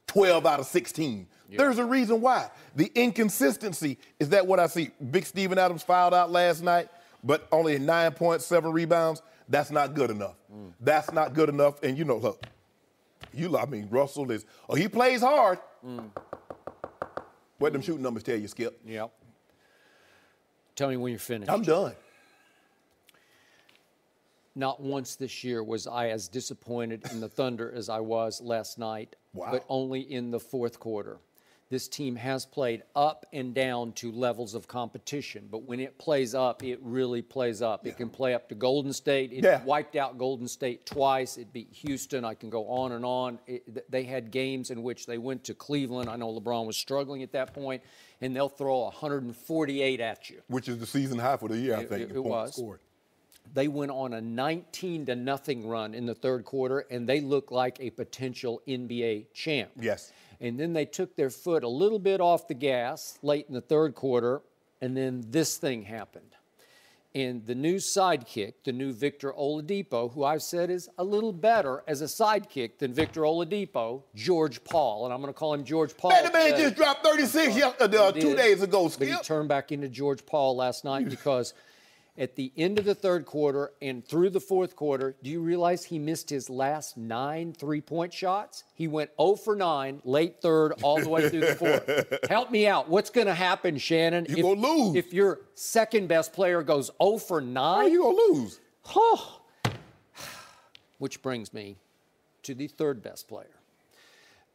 12 out of 16. Yep. There's a reason why. The inconsistency is that what I see. Big Steven Adams fouled out last night, but only 9 points, 7 rebounds. That's not good enough. That's not good enough. And look, Russell is, he plays hard. What them shooting numbers tell you, Skip? Yep. Tell me when you're finished. I'm done. Not once this year was I as disappointed in the Thunder as I was last night, Wow. but only in the fourth quarter. This team has played up and down to levels of competition, but when it plays up, it really plays up. It can play up to Golden State. It wiped out Golden State twice. It beat Houston. I can go on and on. They had games in which they went to Cleveland. I know LeBron was struggling at that point, and they'll throw 148 at you. Which is the season high for the year, I think. It was. Scored. They went on a 19-0 run in the third quarter, and they look like a potential NBA champ. Yes. And then they took their foot a little bit off the gas late in the third quarter, and then this thing happened. And the new sidekick, the new Victor Oladipo, who I've said is a little better as a sidekick than Victor Oladipo, George Paul. And I'm going to call him George Paul. Man, the man just dropped 36 2 days ago, Skip. But he turned back into George Paul last night because at the end of the third quarter and through the fourth quarter, do you realize he missed his last 9 3-point shots? He went 0 for 9, late third, all the way through the fourth. Help me out. What's going to happen, Shannon? You're going to lose. If your second best player goes 0 for 9? How you going to lose? Which brings me to the third best player.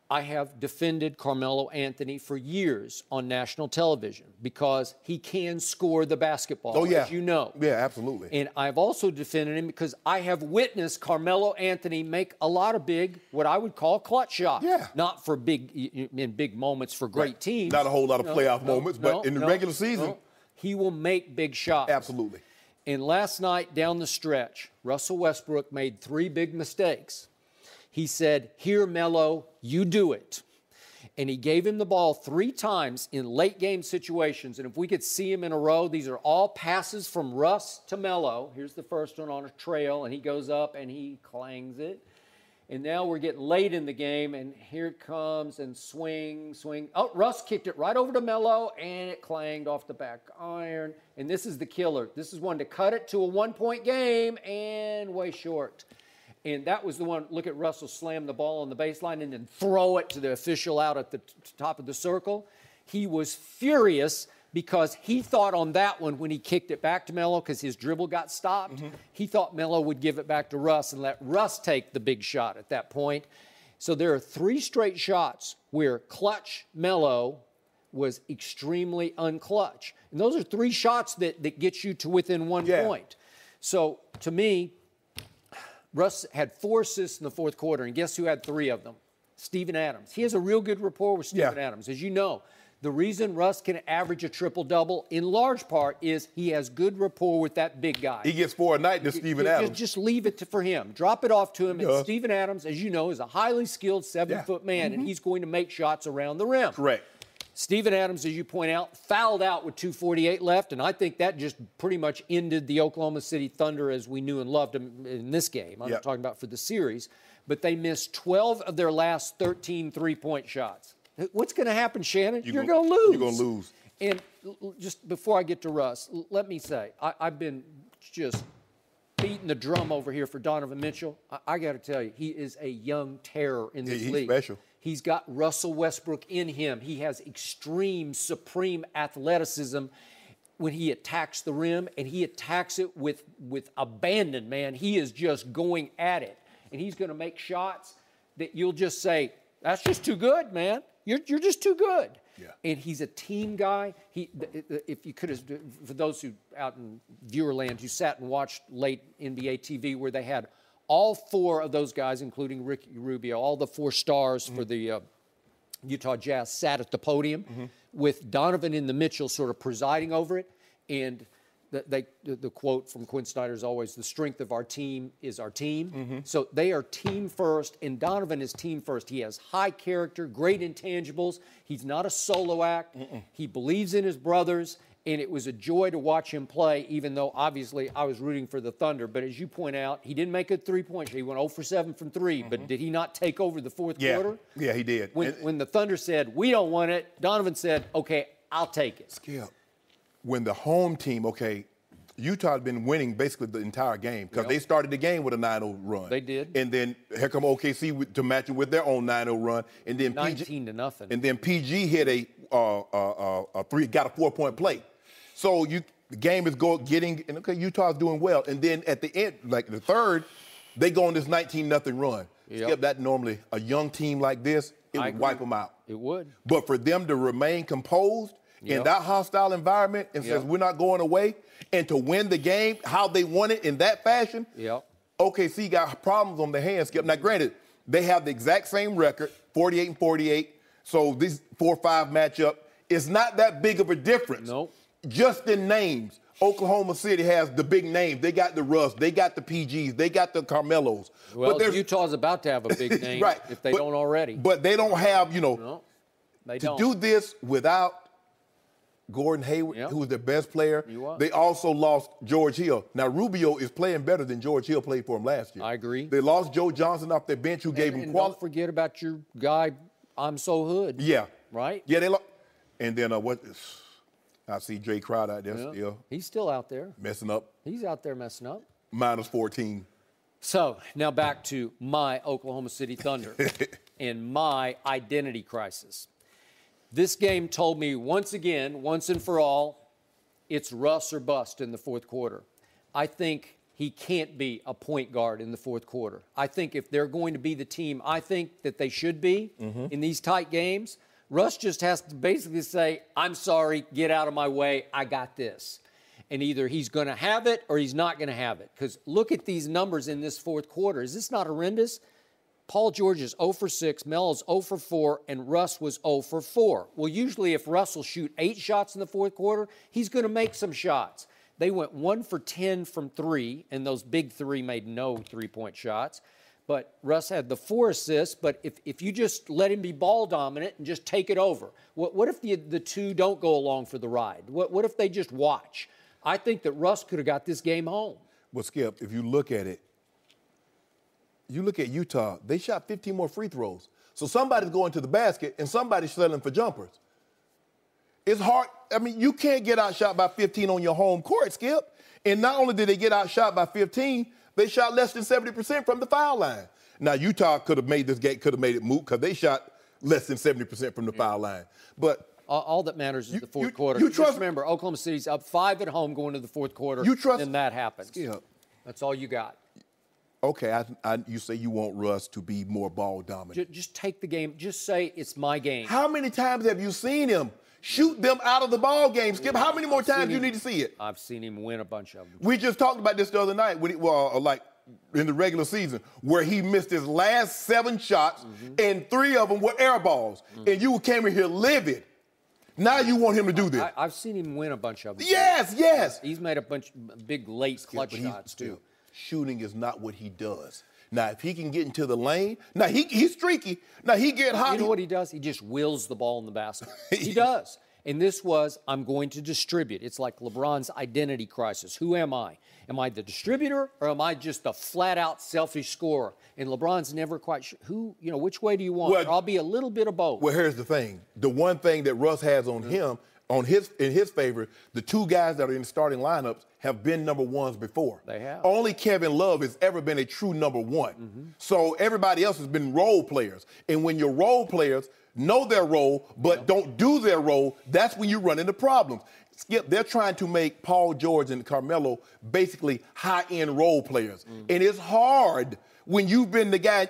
I have defended Carmelo Anthony for years on national television because he can score the basketball, as you know. Yeah, absolutely. And I've also defended him because I have witnessed Carmelo Anthony make a lot of big, what I would call clutch shots. Yeah. Not for big moments for great teams. Not a whole lot of playoff moments, but in the regular season. He will make big shots. Absolutely. And last night down the stretch, Russell Westbrook made 3 big mistakes. He said, "Here, Melo, you do it." And he gave him the ball 3 times in late game situations. And if we could see him in a row, these are all passes from Russ to Melo. Here's the first one on a trail, and he goes up and he clangs it. And now we're getting late in the game, and here it comes, and swing. Oh, Russ kicked it right over to Melo, and it clanged off the back iron. And this is the killer. This is one to cut it to a 1-point game, and way short. And that was the one, look at Russell slam the ball on the baseline and then throw it to the official out at the top of the circle. He was furious because he thought on that one when he kicked it back to Melo because his dribble got stopped, he thought Melo would give it back to Russ and let Russ take the big shot at that point. So there are 3 straight shots where clutch Melo was extremely unclutch. And those are 3 shots that get you to within 1 point. So to me, Russ had 4 assists in the fourth quarter, and guess who had 3 of them? Steven Adams. He has a real good rapport with Steven Adams. As you know, the reason Russ can average a triple-double in large part is he has good rapport with that big guy. He gets 4 a night to Steven Adams. Just leave it for him. Drop it off to him. And Steven Adams, as you know, is a highly skilled 7-foot man, and he's going to make shots around the rim. Correct. Steven Adams, as you point out, fouled out with 2:48 left, and I think that just pretty much ended the Oklahoma City Thunder as we knew and loved them in this game. I'm not talking about for the series. But they missed 12 of their last 13 three-point shots. What's going to happen, Shannon? You're going to lose. You're going to lose. And just before I get to Russ, let me say, I've been just beating the drum over here for Donovan Mitchell. I got to tell you, he is a young terror in this league. He's special. He's got Russell Westbrook in him. He has extreme, supreme athleticism when he attacks the rim, and he attacks it with abandon, man. He is just going at it. And he's going to make shots that you'll just say, that's just too good, man. You're just too good. Yeah. And he's a team guy. If you could have, for those who out in viewerland who sat and watched late NBA TV where they had all 4 of those guys, including Ricky Rubio, all the 4 stars for the Utah Jazz sat at the podium with Donovan and the Mitchell sort of presiding over it. And the quote from Quinn Snyder is always, the strength of our team is our team. So they are team first, and Donovan is team first. He has high character, great intangibles. He's not a solo act. He believes in his brothers, and it was a joy to watch him play, even though, obviously, I was rooting for the Thunder. But as you point out, he didn't make a three-point shot. He went 0 for 7 from 3, but did he not take over the fourth quarter? Yeah, he did. When the Thunder said, we don't want it, Donovan said, okay, I'll take it. Skip, when the home team, Utah had been winning basically the entire game because they started the game with a 9-0 run. They did. And then here come OKC to match it with their own 9-0 run. And then 19-0. And then PG hit a 3, got a 4-point play. So the game is getting, and Utah's doing well. And then at the end, like the third, they go on this 19-0 run. Skip, that normally, a young team like this, it would wipe them out. It would. But for them to remain composed in that hostile environment and says we're not going away, and to win the game how they won it in that fashion, OKC got problems on their hands, Skip. Now, granted, they have the exact same record, 48-48, so this 4-5 matchup is not that big of a difference. Nope. Just in names, Oklahoma City has the big names. They got the Russ, they got the PGs, they got the Carmelos. Well, Utah's about to have a big name if they don't already. But they don't have, no, they don't. do this without Gordon Hayward, who was their best player. They also lost George Hill. Now, Rubio is playing better than George Hill played for him last year. I agree. They lost Joe Johnson off their bench, who gave him quality. Don't forget about your guy, I'm So Hood. Yeah. Right? Yeah, they lost. And then I see Jay Crowder out there still. He's still out there. Messing up. He's out there messing up. Minus 14. So, now back to my Oklahoma City Thunder and my identity crisis. This game told me once again, once and for all, it's Russ or bust in the fourth quarter. I think he can't be a point guard in the fourth quarter. I think if they're going to be the team I think that they should be in these tight games, Russ just has to basically say, I'm sorry, get out of my way, I got this. And either he's going to have it or he's not going to have it. Because look at these numbers in this fourth quarter. Is this not horrendous? Paul George is 0 for 6, Melo's 0 for 4, and Russ was 0 for 4. Well, usually if Russ will shoot 8 shots in the fourth quarter, he's going to make some shots. They went 1 for 10 from 3, and those big 3 made no three-point shots. But Russ had the 4 assists, but if you just let him be ball dominant and just take it over, what if the two don't go along for the ride? What if they just watch? I think that Russ could have got this game home. Well, Skip, if you look at it, you look at Utah, they shot 15 more free throws. So somebody's going to the basket and somebody's settling for jumpers. It's hard. I mean, you can't get outshot by 15 on your home court, Skip. And not only did they get outshot by 15, they shot less than 70% from the foul line. Now, Utah could have made this game, could have made it moot because they shot less than 70% from the foul line. But all that matters is the fourth quarter. Just remember, Oklahoma City's up 5 at home going to the fourth quarter. Then that happens. Skip. That's all you got. Okay, you say you want Russ to be more ball dominant. Just take the game. Just say it's my game. How many times have you seen him shoot them out of the ball game, Skip? How many more times do you need to see it? I've seen him win a bunch of them. We just talked about this the other night, like in the regular season, where he missed his last 7 shots, and 3 of them were air balls. And you came in here livid. Now you want him to do this. I've seen him win a bunch of them. Yes. He's made a bunch of big late clutch shots, too. Shooting is not what he does. Now, if he can get into the lane, now he's streaky. Now, he get hot. You know what he does? He just wills the ball in the basket. He does. And this was, I'm going to distribute. It's like LeBron's identity crisis. Who am I? Am I the distributor or am I just a flat-out selfish scorer? And LeBron's never quite sure. Which way do you want? Well, I'll be a little bit of both. Well, here's the thing. The one thing that Russ has on him, in his favor, the 2 guys that are in the starting lineups have been number 1s before. They have. Only Kevin Love has ever been a true number 1. So everybody else has been role players. And when your role players know their role but don't do their role, that's when you run into problems. Skip, they're trying to make Paul George and Carmelo basically high-end role players. And it's hard when you've been the guy,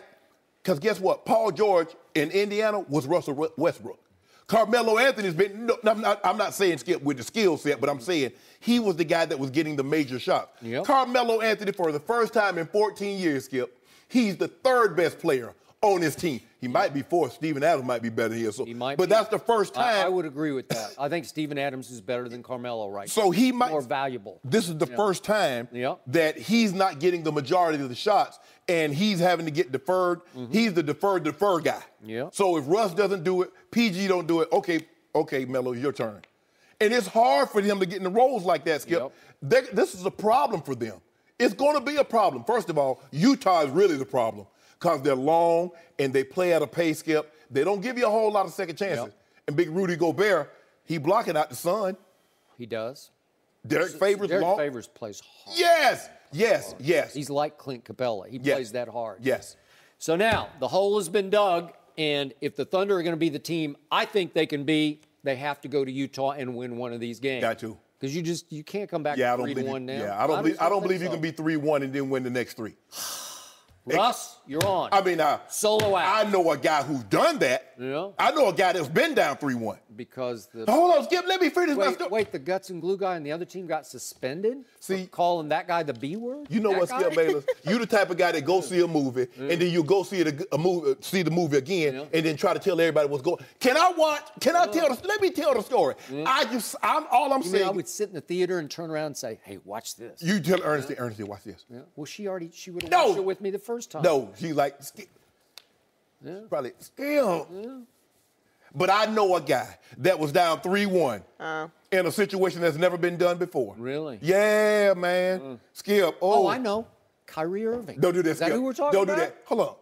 because guess what? Paul George in Indiana was Russell Westbrook. Carmelo Anthony's been, I'm not saying Skip with the skill set, but I'm saying he was the guy that was getting the major shots. Yep. Carmelo Anthony, for the first time in 14 years, Skip, he's the 3rd best player on his team. He might be 4th. Steven Adams might be better here. So, he might but be. That's the first time. I would agree with that. I think Steven Adams is better than Carmelo right now. So he might more valuable. This is the first time that he's not getting the majority of the shots, and he's having to get deferred. He's the defer guy. Yeah. So if Russ doesn't do it, PG don't do it. Okay, Melo, your turn. And it's hard for him to get in the roles like that, Skip. This is a problem for them. It's going to be a problem. First of all, Utah is really the problem because they're long and they play at a pace, Skip. They don't give you a whole lot of second chances. And Big Rudy Gobert, he blocking out the sun. He does. Derek Favors plays hard. Yes. He's like Clint Capella. He plays that hard. Yes. So now the hole has been dug, and if the Thunder are going to be the team I think they can be, they have to go to Utah and win one of these games. Got to. Because you can't come back 3-1 now. Yeah, I don't believe you can be 3-1 and then win the next 3. Russ, you're on. I mean, solo out. I know a guy who's done that. Yeah. I know a guy that's been down 3-1. Because hold on, Skip. Let me finish my story. Wait, the guts and glue guy and the other team got suspended? For calling that guy the B word? You know what, Skip Bayless? You the type of guy that go see a movie and then you go see the movie again and then try to tell everybody what's going. Let me tell the story. I'm saying. I would sit in the theater and turn around and say, "Hey, watch this." You tell Ernestine, watch this. Yeah. Well, she would have watched it with me the first time. No, she's like, probably still. Yeah. But I know a guy that was down 3-1 in a situation that's never been done before. Really? Yeah, man. Skip. Oh, I know. Kyrie Irving. Don't do that, Is that Skip. who we're talking about? Don't do that. Hold on.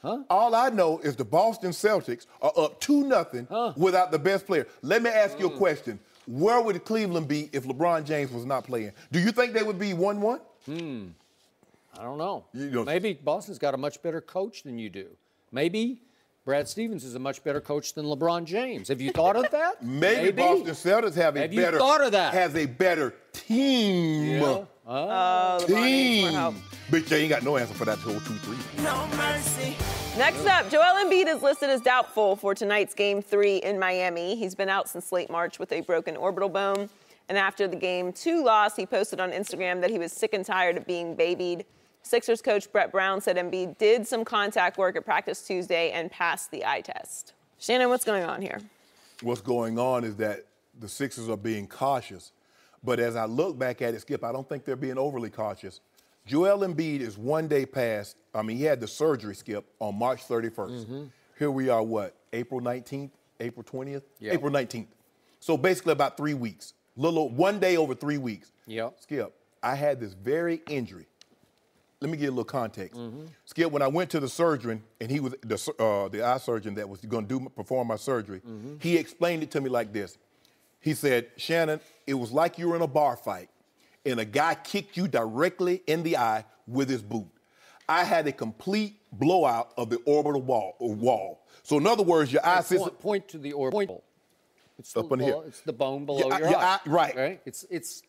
Huh? All I know is the Boston Celtics are up 2-0 without the best player. Let me ask you a question. Where would Cleveland be if LeBron James was not playing? Do you think they would be 1-1? I don't know. Maybe Boston's got a much better coach than you do. Maybe Brad Stevens is a much better coach than LeBron James. Have you thought of that? Maybe Boston Celtics have a better thought of that? Has a better team. LeBron needs more help. Bitch, you ain't got no answer for that whole 2-3. No mercy. Next up, Joel Embiid is listed as doubtful for tonight's Game 3 in Miami. He's been out since late March with a broken orbital bone. And after the Game 2 loss, he posted on Instagram that he was sick and tired of being babied. Sixers coach Brett Brown said Embiid did some contact work at practice Tuesday and passed the eye test. Shannon, what's going on here? What's going on is that the Sixers are being cautious. But as I look back at it, Skip, I don't think they're being overly cautious. Joel Embiid is one day past. He had the surgery, Skip, on March 31st. Here we are, April 19th, April 20th? Yep. April 19th. So basically about 3 weeks. One day over 3 weeks. Yep. Skip, I had this very injury. Let me give you a little context. Skip, when I went to the surgeon, and he was the eye surgeon that was going to perform my surgery, he explained it to me like this. He said, Shannon, it was like you were in a bar fight, and a guy kicked you directly in the eye with his boot. I had a complete blowout of the orbital wall. So in other words, your eye sits... Point to the orbital. It's up under here. It's the bone below your eye. Right. It's.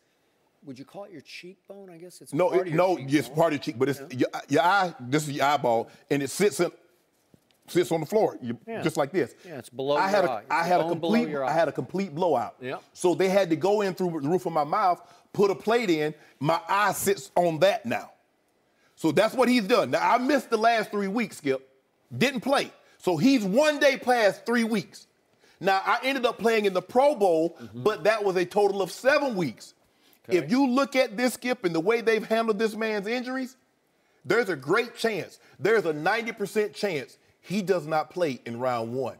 Would you call it your cheekbone? I guess it's no, part of your cheekbone. It's part of your cheek, but it's your eye. This is your eyeball, and it sits on the floor, just like this. Yeah, it's below your eye. I had a complete blowout. Yeah. So they had to go in through the roof of my mouth, put a plate in. My eye sits on that now. So that's what he's done. Now I missed the last 3 weeks, Skip. Didn't play. So he's one day past 3 weeks. Now I ended up playing in the Pro Bowl, but that was a total of 7 weeks. Okay. If you look at this, Skip, and the way they've handled this man's injuries, there's a great chance, there's a 90% chance he does not play in round 1.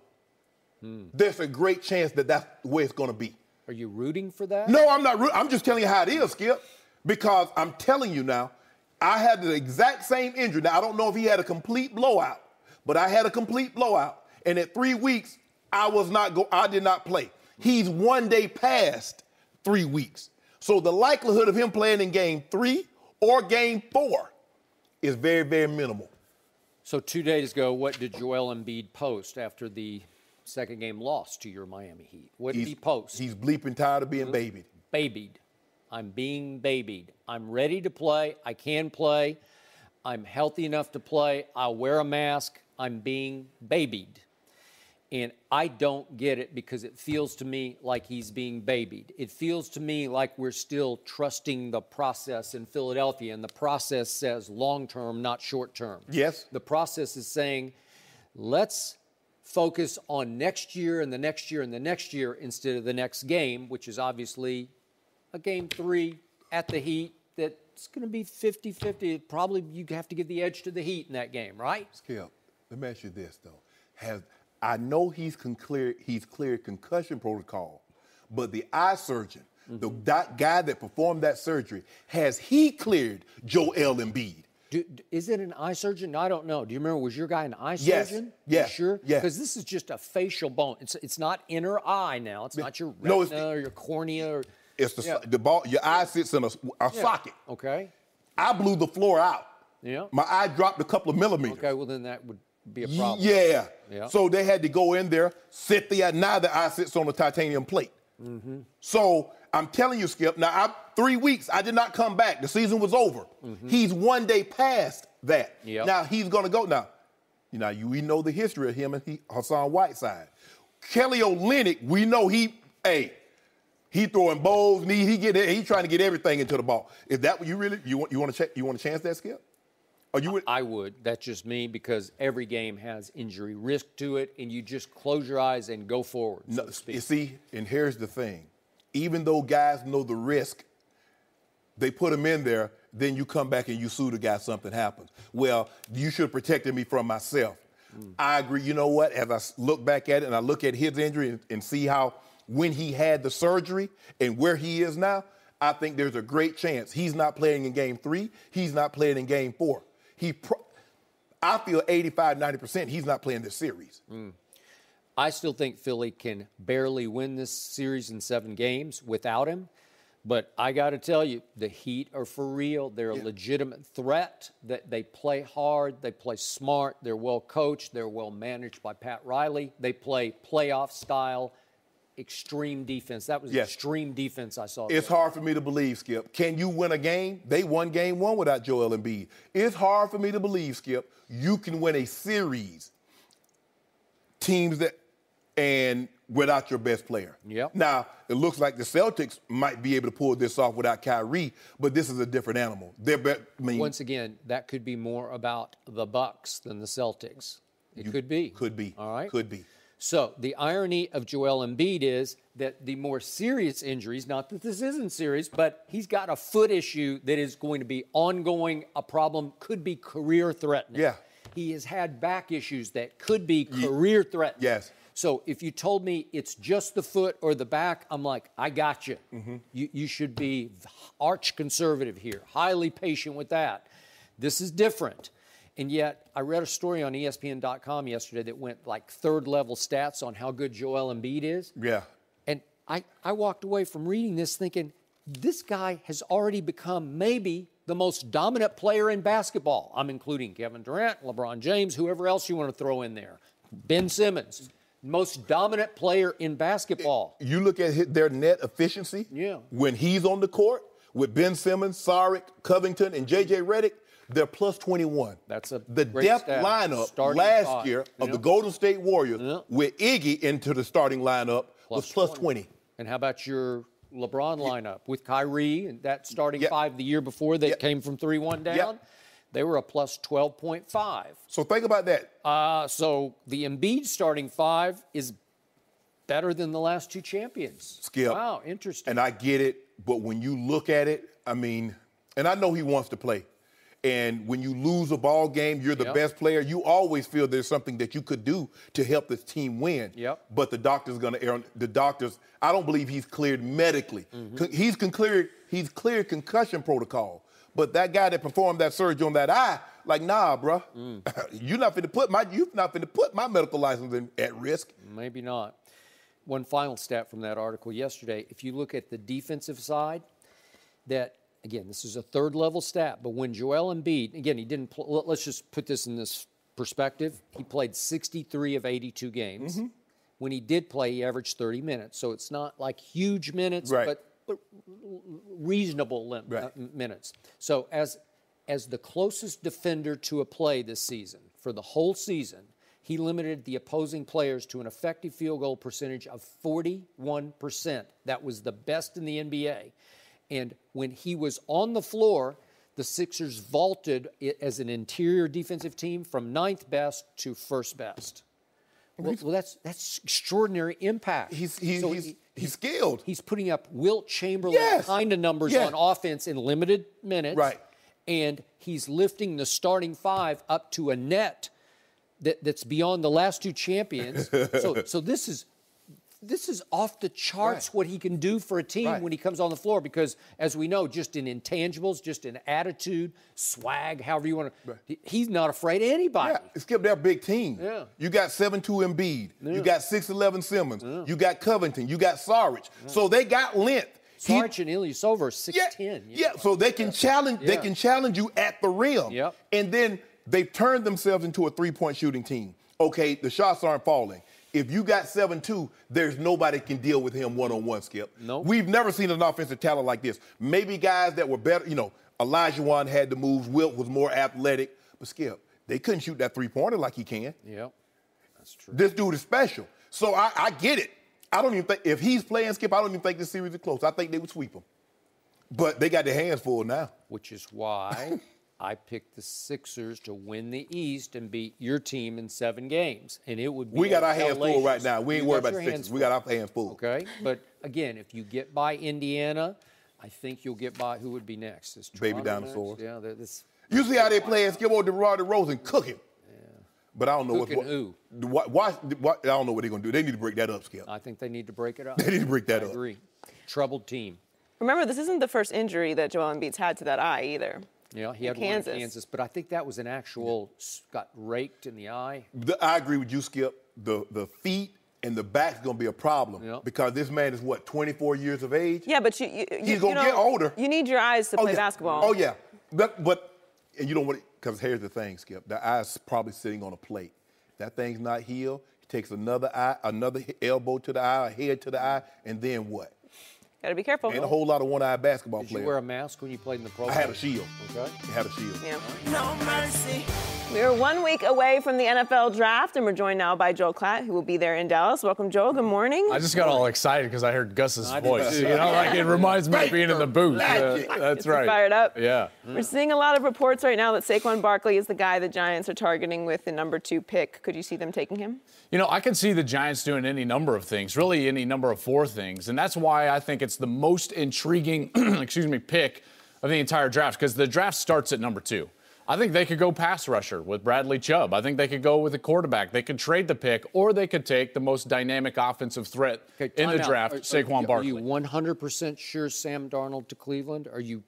There's a great chance that that's the way it's going to be. Are you rooting for that? No, I'm not rooting. I'm just telling you how it is, Skip, because I'm telling you now, I had the exact same injury. Now, I don't know if he had a complete blowout, but I had a complete blowout. And at 3 weeks, I did not play. He's one day past 3 weeks. So the likelihood of him playing in Game 3 or Game 4 is very, very minimal. So 2 days ago, what did Joel Embiid post after the second game loss to your Miami Heat? What did he post? He's bleeping tired of being babied. Babied. I'm being babied. I'm ready to play. I can play. I'm healthy enough to play. I'll wear a mask. I'm being babied. And I don't get it because it feels to me like he's being babied. It feels to me like we're still trusting the process in Philadelphia, and the process says long-term, not short-term. Yes. The process is saying, let's focus on next year and the next year and the next year instead of the next game, which is obviously a Game 3 at the Heat that's going to be 50-50. Probably you have to give the edge to the Heat in that game, right? Skip, let me ask you this, though. I know he's cleared concussion protocol, but the eye surgeon, the guy that performed that surgery, has he cleared Joel Embiid? Is it an eye surgeon? I don't know. Do you remember, was your guy an eye surgeon? Yes. You sure? Yes. Because this is just a facial bone. It's not inner eye now. It's not your retina or your cornea. It's the ball. Your eye sits in a socket. Okay. I blew the floor out. Yeah. My eye dropped a couple of millimeters. Okay, well then that would be a problem. Yeah. Yeah. So they had to go in there, now the eye sits on a titanium plate. So I'm telling you, Skip, now 3 weeks, I did not come back. The season was over. He's one day past that. Yep. Now he's going to go. Now, we know the history of him and Hassan Whiteside. Kelly Olynyk, we know he throwing balls, he's trying to get everything into the ball. Is that what you want to chance that, Skip? I would. That's just me, because every game has injury risk to it, and you just close your eyes and go forward. No, you see, and here's the thing. Even though guys know the risk, they put them in there, then you come back and you sue the guy, something happens. Well, you should have protected me from myself. I agree. You know what? As I look back at it and I look at his injury and see how when he had the surgery and where he is now, I think there's a great chance he's not playing in Game 3. He's not playing in Game 4. I feel 85-90% he's not playing this series. I still think Philly can barely win this series in 7 games without him. But I got to tell you, the Heat are for real. They're a legitimate threat. That they play hard. They play smart. They're well coached. They're well managed by Pat Riley. They play playoff style. extreme defense. That was Yes. extreme defense I saw. It's hard for me to believe, Skip. Can you win a game? They won game one without Joel Embiid. It's hard for me to believe, Skip, you can win a series, and without your best player. Yep. Now, it looks like the Celtics might be able to pull this off without Kyrie, but this is a different animal. Once again, that could be more about the Bucks than the Celtics. It could be. Could be. All right. Could be. So the irony of Joel Embiid is that the more serious injuries, not that this isn't serious, but he's got a foot issue that is going to be ongoing, a problem, could be career-threatening. Yeah. He has had back issues that could be career-threatening. Yes. So if you told me it's just the foot or the back, I'm like, I got you. Mm-hmm. You should be arch conservative here, highly patient with that. This is different. And yet, I read a story on ESPN.com yesterday that went like third-level stats on how good Joel Embiid is. Yeah. And I walked away from reading this thinking, this guy has already become maybe the most dominant player in basketball. I'm including Kevin Durant, LeBron James, whoever else you want to throw in there. Ben Simmons, most dominant player in basketball. You look at their net efficiency. Yeah. When he's on the court with Ben Simmons, Saric, Covington, and J.J. Redick, they're plus 21. That's a the great depth stat. lineup Starting last five. year of the Golden State Warriors with Iggy into the starting lineup was plus 20. And how about your LeBron lineup with Kyrie and that starting five the year before that came from 3-1 down? Yep. They were a plus 12.5. So think about that. So the Embiid starting five is better than the last two champions. Skip. Wow, interesting. And I get it, but when you look at it, I mean, and I know he wants to play. And when you lose a ball game, you're the best player. You always feel there's something that you could do to help this team win. Yep. But the doctor's going to err on the doctors. I don't believe he's cleared medically. Mm-hmm. He's cleared concussion protocol. But that guy that performed that surgery on that eye, like, nah, bro, you're not finna put my medical license at risk. Maybe not. One final stat from that article yesterday. If you look at the defensive side, that, again, this is a third-level stat, but when Joel Embiid, again, he didn't let's just put this in this perspective. He played 63 of 82 games. Mm-hmm. When he did play, he averaged 30 minutes. So it's not like huge minutes, but reasonable minutes. So as the closest defender to a play this season, for the whole season, he limited the opposing players to an effective field goal percentage of 41%. That was the best in the NBA. And when he was on the floor, the Sixers vaulted it as an interior defensive team from 9th best to 1st best. Well, that's extraordinary impact. He's skilled. He's putting up Wilt Chamberlain kind of numbers on offense in limited minutes. Right. And he's lifting the starting five up to a net that's beyond the last two champions. So this is off the charts what he can do for a team when he comes on the floor because, as we know, just in intangibles, just in attitude, swag, however you want to, he's not afraid of anybody. Yeah, Skip, they're a big team. Yeah. You got 7'2" Embiid. Yeah. You got 6'11" Simmons. Yeah. You got Covington. You got Saric. Yeah. So they got length. Saric and Ilyasova are 6'10". Yeah, so they can challenge. They can challenge you at the rim. Yep. And then they've turned themselves into a three-point shooting team. Okay, the shots aren't falling. If you got 7'2", there's nobody can deal with him one-on-one, Skip. Nope. We've never seen an offensive talent like this. Maybe guys that were better, Olajuwon had the moves. Wilt was more athletic. But, Skip, they couldn't shoot that three-pointer like he can. Yep, that's true. This dude is special. So I get it. I don't even think, if he's playing, Skip, I don't even think this series is close. I think they would sweep him. But they got their hands full now. Which is why I picked the Sixers to win the East and beat your team in 7 games. And it would be We got our hands full right now. We ain't worried about the Sixers. We got our hands full. Okay. But, again, if you get by Indiana, I think you'll get by who would be next. Is Baby Toronto dinosaurs. next? Yeah. You see how they play and Skip on DeMar DeRozan cook him. Yeah. But I don't know who. I don't know what they're going to do. They need to break that up, Skip. I think they need to break it up. They need to break that up. I agree. Troubled team. Remember, this isn't the first injury that Joel Embiid's had to that eye either. Yeah, he had one in Kansas, but I think that was an actual got raked in the eye. I agree with you, Skip. The feet and the back's going to be a problem because this man is, 24 years of age? Yeah, but he's going to get older. You need your eyes to play basketball. Oh, yeah. But and you don't want it, because here's the thing, Skip. The eye's probably sitting on a plate. That thing's not healed. He takes another elbow to the eye, a head to the eye, and then what? Got to be careful. Ain't a whole lot of one-eye basketball Did players. you wear a mask when you played in the pro? I had a shield. Okay. I had a shield. Yeah. No mercy. We're 1 week away from the NFL draft, and we're joined now by Joel Klatt, who will be there in Dallas. Welcome, Joel. Good morning. I just got all excited because I heard Gus's voice. You know, like it reminds me of being in the booth. That's right. Fired up. Yeah. We're seeing a lot of reports right now that Saquon Barkley is the guy the Giants are targeting with the number 2 pick. Could you see them taking him? You know, I can see the Giants doing any number of things, really any number of 4 things. And that's why I think it's the most intriguing, pick of the entire draft, because the draft starts at number 2. I think they could go pass rusher with Bradley Chubb. I think they could go with a quarterback. They could trade the pick, or they could take the most dynamic offensive threat in the draft, Saquon Barkley. Are you 100% sure Sam Darnold to Cleveland? Are you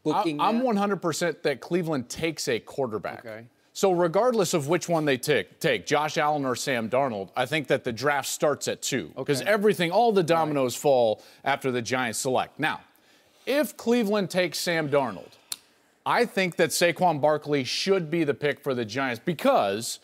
booking I'm that? 100% that Cleveland takes a quarterback. Okay. So regardless of which one they take, Josh Allen or Sam Darnold, I think that the draft starts at 2. Because all the dominoes fall after the Giants select. Now, if Cleveland takes Sam Darnold, I think that Saquon Barkley should be the pick for the Giants because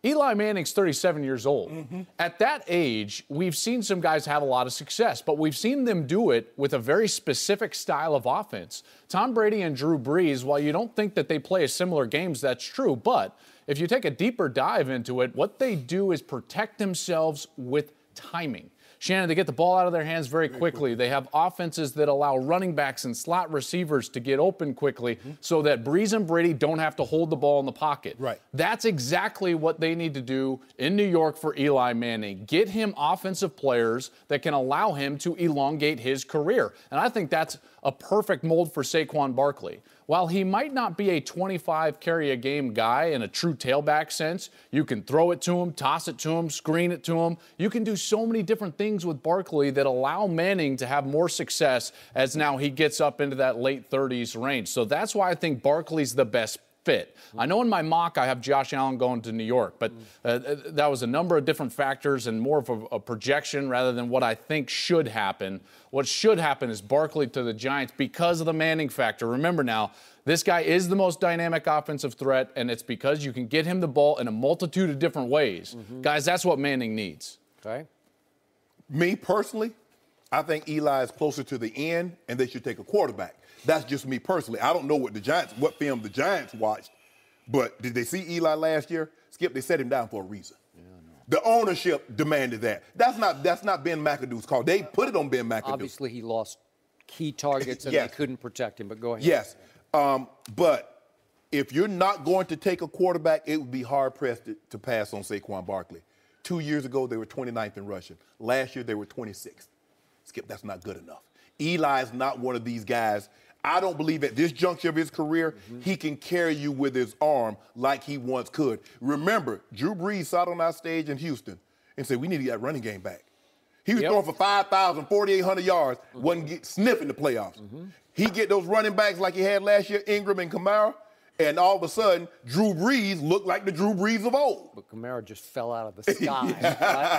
Eli Manning's 37 years old. At that age, we've seen some guys have a lot of success, but we've seen them do it with a very specific style of offense. Tom Brady and Drew Brees, while you don't think that they play similar games, that's true, but if you take a deeper dive into it, what they do is protect themselves with timing. Shannon, they get the ball out of their hands very quickly. They have offenses that allow running backs and slot receivers to get open quickly so that Brees and Brady don't have to hold the ball in the pocket. Right. That's exactly what they need to do in New York for Eli Manning. Get him offensive players that can allow him to elongate his career. And I think that's a perfect mold for Saquon Barkley. While he might not be a 25-carry-a-game guy in a true tailback sense, you can throw it to him, toss it to him, screen it to him. You can do so many different things with Barkley that allow Manning to have more success as now he gets up into that late 30s range. So that's why I think Barkley's the best fit. I know in my mock I have Josh Allen going to New York, but that was a number of different factors and more of a projection rather than what I think should happen. What should happen is Barkley to the Giants because of the Manning factor. Remember now, this guy is the most dynamic offensive threat, and it's because you can get him the ball in a multitude of different ways. Guys, that's what Manning needs. Okay. Me personally, I think Eli is closer to the end, and they should take a quarterback. That's just me personally. I don't know what film the Giants watched, but did they see Eli last year? Skip, they set him down for a reason. Yeah, the ownership demanded that. That's not Ben McAdoo's call. They put it on Ben McAdoo. Obviously, he lost key targets and Yes. they couldn't protect him, but go ahead. Yes, but if you're not going to take a quarterback, it would be hard-pressed to pass on Saquon Barkley. 2 years ago, they were 29th in rushing. Last year, they were 26th. Skip, that's not good enough. Eli is not one of these guys. I don't believe at this juncture of his career, he can carry you with his arm like he once could. Remember, Drew Brees sat on our stage in Houston and said, we need to get that running game back. He was throwing for 5,000, 4,800 yards, wasn't sniffing the playoffs. He get those running backs like he had last year, Ingram and Kamara, and all of a sudden, Drew Brees looked like the Drew Brees of old. But Kamara just fell out of the sky.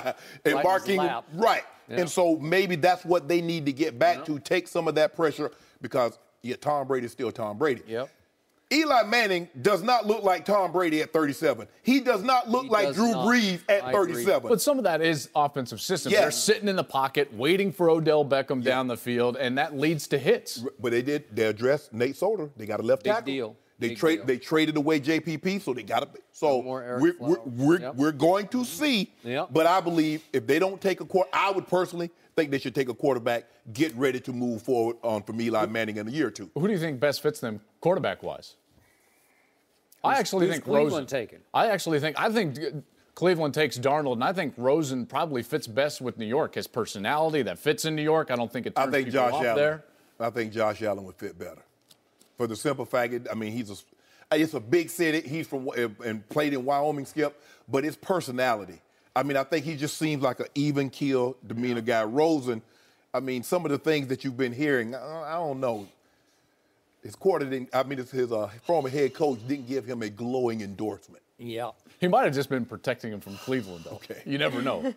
Right? And Right Mark in his Ingram, lap. right. Yeah. And so maybe that's what they need to get back to, take some of that pressure because Tom Brady's still Tom Brady. Yep. Eli Manning does not look like Tom Brady at 37. He does not look like Drew Brees at 37. But some of that is offensive system. Yes. They're sitting in the pocket, waiting for Odell Beckham down the field, and that leads to hits. But they addressed Nate Solder. They got a left tackle. Deal. They traded away JPP, so they got to. So more Eric we're going to see. Yep. But I believe if they don't take a quarterback, I would personally think they should take a quarterback, get ready to move forward from Eli Manning in a year or two. Who do you think best fits them quarterback-wise? I actually think Cleveland Rosen. taken? I think Cleveland takes Darnold, and I think Rosen probably fits best with New York. His personality that fits in New York. I don't think it turns people Josh off Allen. there. I think Josh Allen would fit better. For the simple fact, it's a big city. He's from and played in Wyoming, Skip, but his personality. I think he just seems like an even keel demeanor guy. Rosen, some of the things that you've been hearing, I don't know. His his former head coach didn't give him a glowing endorsement. Yeah. He might have just been protecting him from Cleveland, though. Okay. You never know.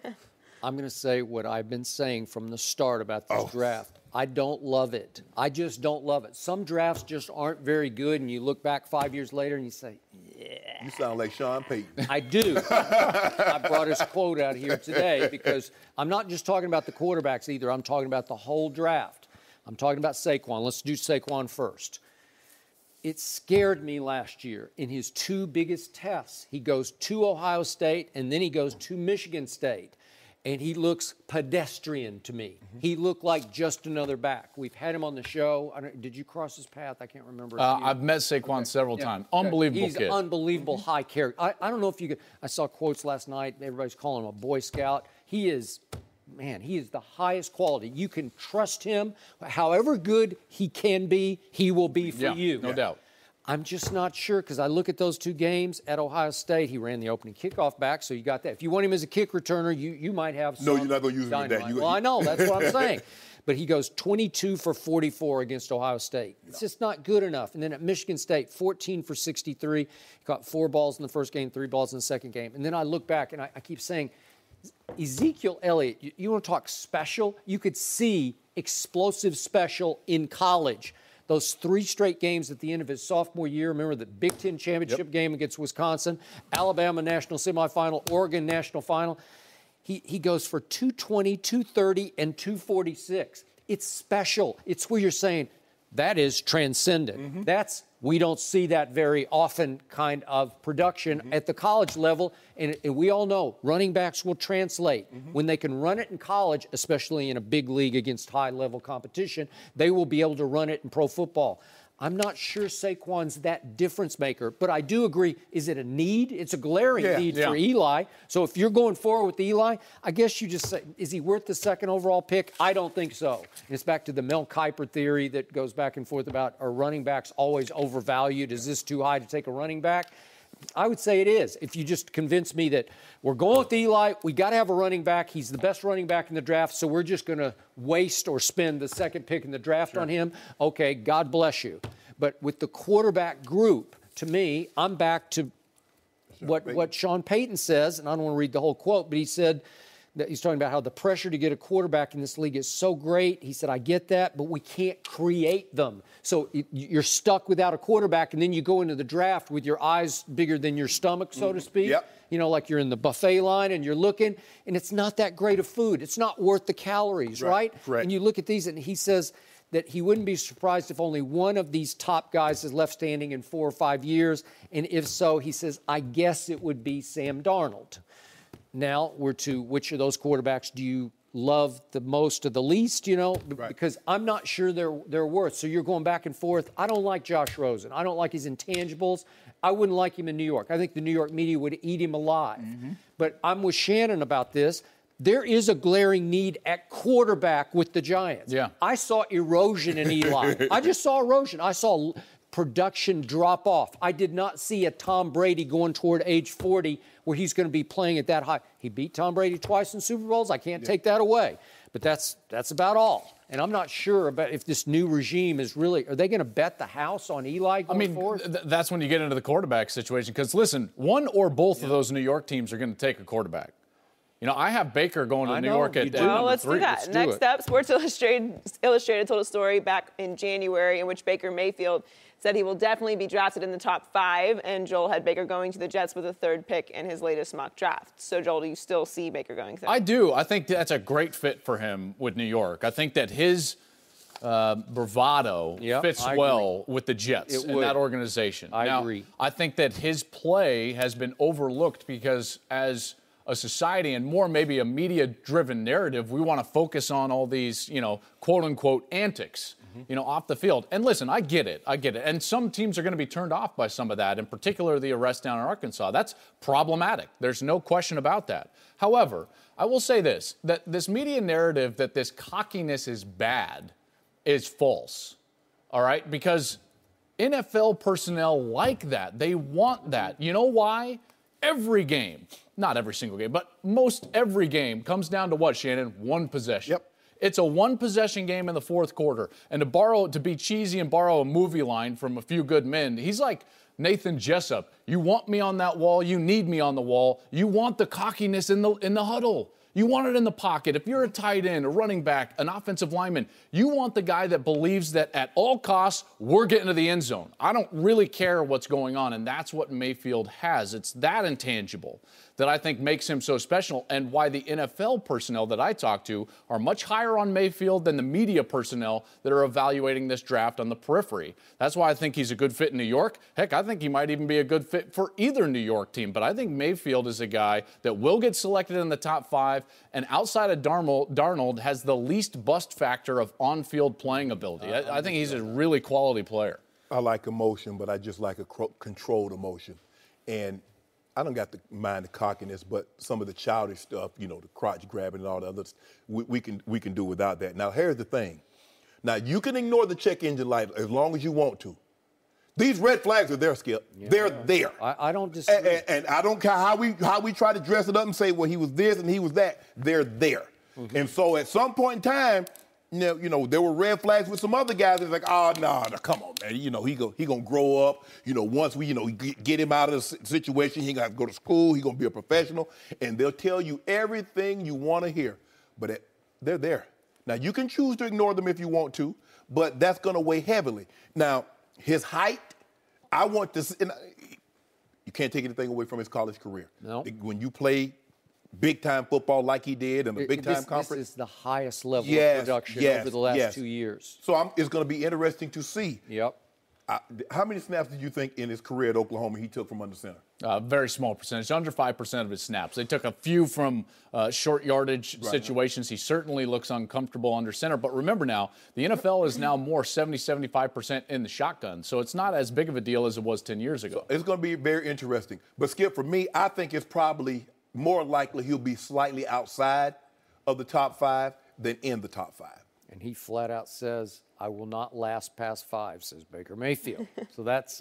I'm going to say what I've been saying from the start about this draft. I don't love it. I just don't love it. Some drafts just aren't very good, and you look back 5 years later and you say, yeah. You sound like Sean Payton. I do. I brought his quote out here today because I'm not just talking about the quarterbacks either. I'm talking about the whole draft. I'm talking about Saquon. Let's do Saquon first. It scared me last year in his 2 biggest tests. He goes to Ohio State, and then he goes to Michigan State. And he looks pedestrian to me. Mm-hmm. He looked like just another back. We've had him on the show. Did you cross his path? I can't remember. I've met Saquon seveable times. Unbelievable He's kid. Unbelievable high character. I don't know if you could. I saw quotes last night. Everybody's calling him a Boy Scout. He is the highest quality. You can trust him. However good he can be, he will be for you. No doubt. I'm just not sure because I look at those 2 games at Ohio State. He ran the opening kickoff back, so you got that. If you want him as a kick returner, you might have some. No, you're not going to use him in that. Well, I know. That's what I'm saying. But he goes 22 for 44 against Ohio State. It's just not good enough. And then at Michigan State, 14 for 63. He caught 4 balls in the first game, 3 balls in the second game. And then I look back, and I keep saying, Ezekiel Elliott, you want to talk special? You could see explosive special in college. Those 3 straight games at the end of his sophomore year. Remember the Big Ten championship game against Wisconsin, Alabama national semifinal, Oregon national final. He goes for 220, 230, and 246. It's special. It's where you're saying that is transcendent. Mm-hmm. We don't see that very often kind of production at the college level. And we all know running backs will translate. Mm-hmm. When they can run it in college, especially in a big league against high-level competition, they will be able to run it in pro football. I'm not sure Saquon's that difference maker, but I do agree. Is it a need? It's a glaring need for Eli. So if you're going forward with Eli, I guess you just say, is he worth the 2nd overall pick? I don't think so. And it's back to the Mel Kiper theory that goes back and forth about are running backs always overvalued? Is this too high to take a running back? I would say it is. If you just convince me that we're going with Eli, we got to have a running back. He's the best running back in the draft, so we're just going to waste or spend the 2nd pick in the draft on him. Okay, God bless you. But with the quarterback group, to me, I'm back to what Sean Payton says, and I don't want to read the whole quote, but he said that he's talking about how the pressure to get a quarterback in this league is so great. He said, I get that, but we can't create them. So you're stuck without a quarterback, and then you go into the draft with your eyes bigger than your stomach, so to speak. Yep. You know, like you're in the buffet line and you're looking, and it's not that great of food. It's not worth the calories, right? Correct. And you look at these, and he says that he wouldn't be surprised if only one of these top guys is left standing in 4 or 5 years. And if so, he says, I guess it would be Sam Darnold. Now we're to which of those quarterbacks do you love the most or the least, because I'm not sure they're worth. So you're going back and forth. I don't like Josh Rosen. I don't like his intangibles. I wouldn't like him in New York. I think the New York media would eat him alive. Mm-hmm. But I'm with Shannon about this. There is a glaring need at quarterback with the Giants. Yeah. I saw erosion in Eli. I just saw erosion. I saw production drop off. I did not see a Tom Brady going toward age 40 where he's going to be playing at that high. He beat Tom Brady twice in Super Bowls. I can't take that away. But that's about all. And I'm not sure about if this new regime is really – are they going to bet the house on Eli going forward? That's when you get into the quarterback situation. Because, listen, one or both of those New York teams are going to take a quarterback. I have Baker going to New York at well, let's 3. do that. Next up, Sports Illustrated told a story back in January in which Baker Mayfield said he will definitely be drafted in the top 5, and Joel had Baker going to the Jets with a 3rd pick in his latest mock draft. So, Joel, do you still see Baker going there? I do. I think that's a great fit for him with New York. I think that his bravado fits well with the Jets and that organization. I agree. I think that his play has been overlooked because as a society and more maybe a media-driven narrative, we want to focus on all these, quote-unquote antics, off the field. And listen, I get it. And some teams are going to be turned off by some of that, in particular the arrest down in Arkansas. That's problematic. There's no question about that. However, I will say this, that this media narrative that this cockiness is bad is false, all right? Because NFL personnel like that. They want that. You know why? Every game, not every single game, but most every game comes down to what, Shannon? One possession. Yep. It's a one-possession game in the 4th quarter. And to be cheesy and borrow a movie line from A Few Good Men, he's like Nathan Jessup. You want me on that wall, you need me on the wall. You want the cockiness in the huddle. You want it in the pocket. If you're a tight end, a running back, an offensive lineman, you want the guy that believes that at all costs, we're getting to the end zone. I don't really care what's going on, and that's what Mayfield has. It's that intangible that I think makes him so special, and why the NFL personnel that I talk to are much higher on Mayfield than the media personnel that are evaluating this draft on the periphery. That's why I think he's a good fit in New York. Heck, I think he might even be a good fit for either New York team, but I think Mayfield is a guy that will get selected in the top 5, and outside of Darnold has the least bust factor of on-field playing ability. I think he's a really quality player. I like emotion, but I just like a controlled emotion. And I don't got to mind the cockiness, but some of the childish stuff, the crotch grabbing and all the others, we can do without that. Now, here's the thing. Now, you can ignore the check engine light as long as you want to. These red flags are there, Skip. Yeah, they're there. I don't disagree. And I don't care how we try to dress it up and say, well, he was this and he was that. They're there. Mm-hmm. And so at some point in time, there were red flags with some other guys. It's like, oh, no, come on, man. He gonna grow up. Once we, get him out of the situation, he got to go to school. He gonna be a professional, and they'll tell you everything you want to hear. But they're there. Now you can choose to ignore them if you want to, but that's gonna weigh heavily. Now his height, I want this. You can't take anything away from his college career. No. When you play big-time football like he did in a big-time conference. This is the highest level of production over the last 2 years. So it's going to be interesting to see. Yep. How many snaps did you think in his career at Oklahoma he took from under center? Very small percentage, under 5% of his snaps. They took a few from short yardage situations. He certainly looks uncomfortable under center. But remember now, the NFL is now more 75% in the shotgun. So it's not as big of a deal as it was 10 years ago. So it's going to be very interesting. But, Skip, for me, I think it's probably more likely he'll be slightly outside of the top 5 than in the top 5. And he flat out says, I will not last past 5, says Baker Mayfield. So that's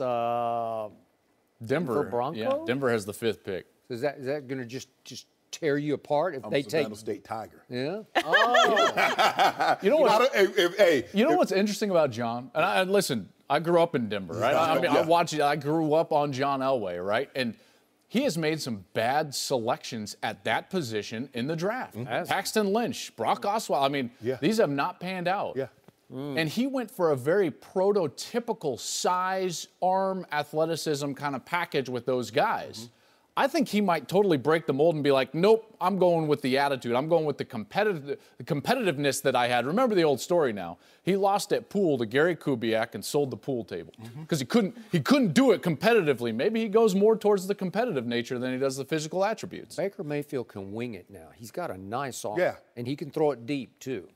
Denver. Broncos? Yeah, Denver has the 5th pick. So is that going to just tear you apart if they take State Tiger? Yeah. Oh. You know what? You know what's interesting about John? And listen, I grew up in Denver, right? I grew up on John Elway, right? And he has made some bad selections at that position in the draft. Mm-hmm. Paxton Lynch, Brock Osweiler. These have not panned out. Yeah. And he went for a very prototypical size, arm, athleticism kind of package with those guys. Mm-hmm. I think he might totally break the mold and be like, nope, I'm going with the attitude. I'm going with the competitiveness that I had. Remember the old story now. He lost at pool to Gary Kubiak and sold the pool table because he couldn't do it competitively. Maybe he goes more towards the competitive nature than he does the physical attributes. Baker Mayfield can wing it now. He's got a nice arm. Yeah. And he can throw it deep, too.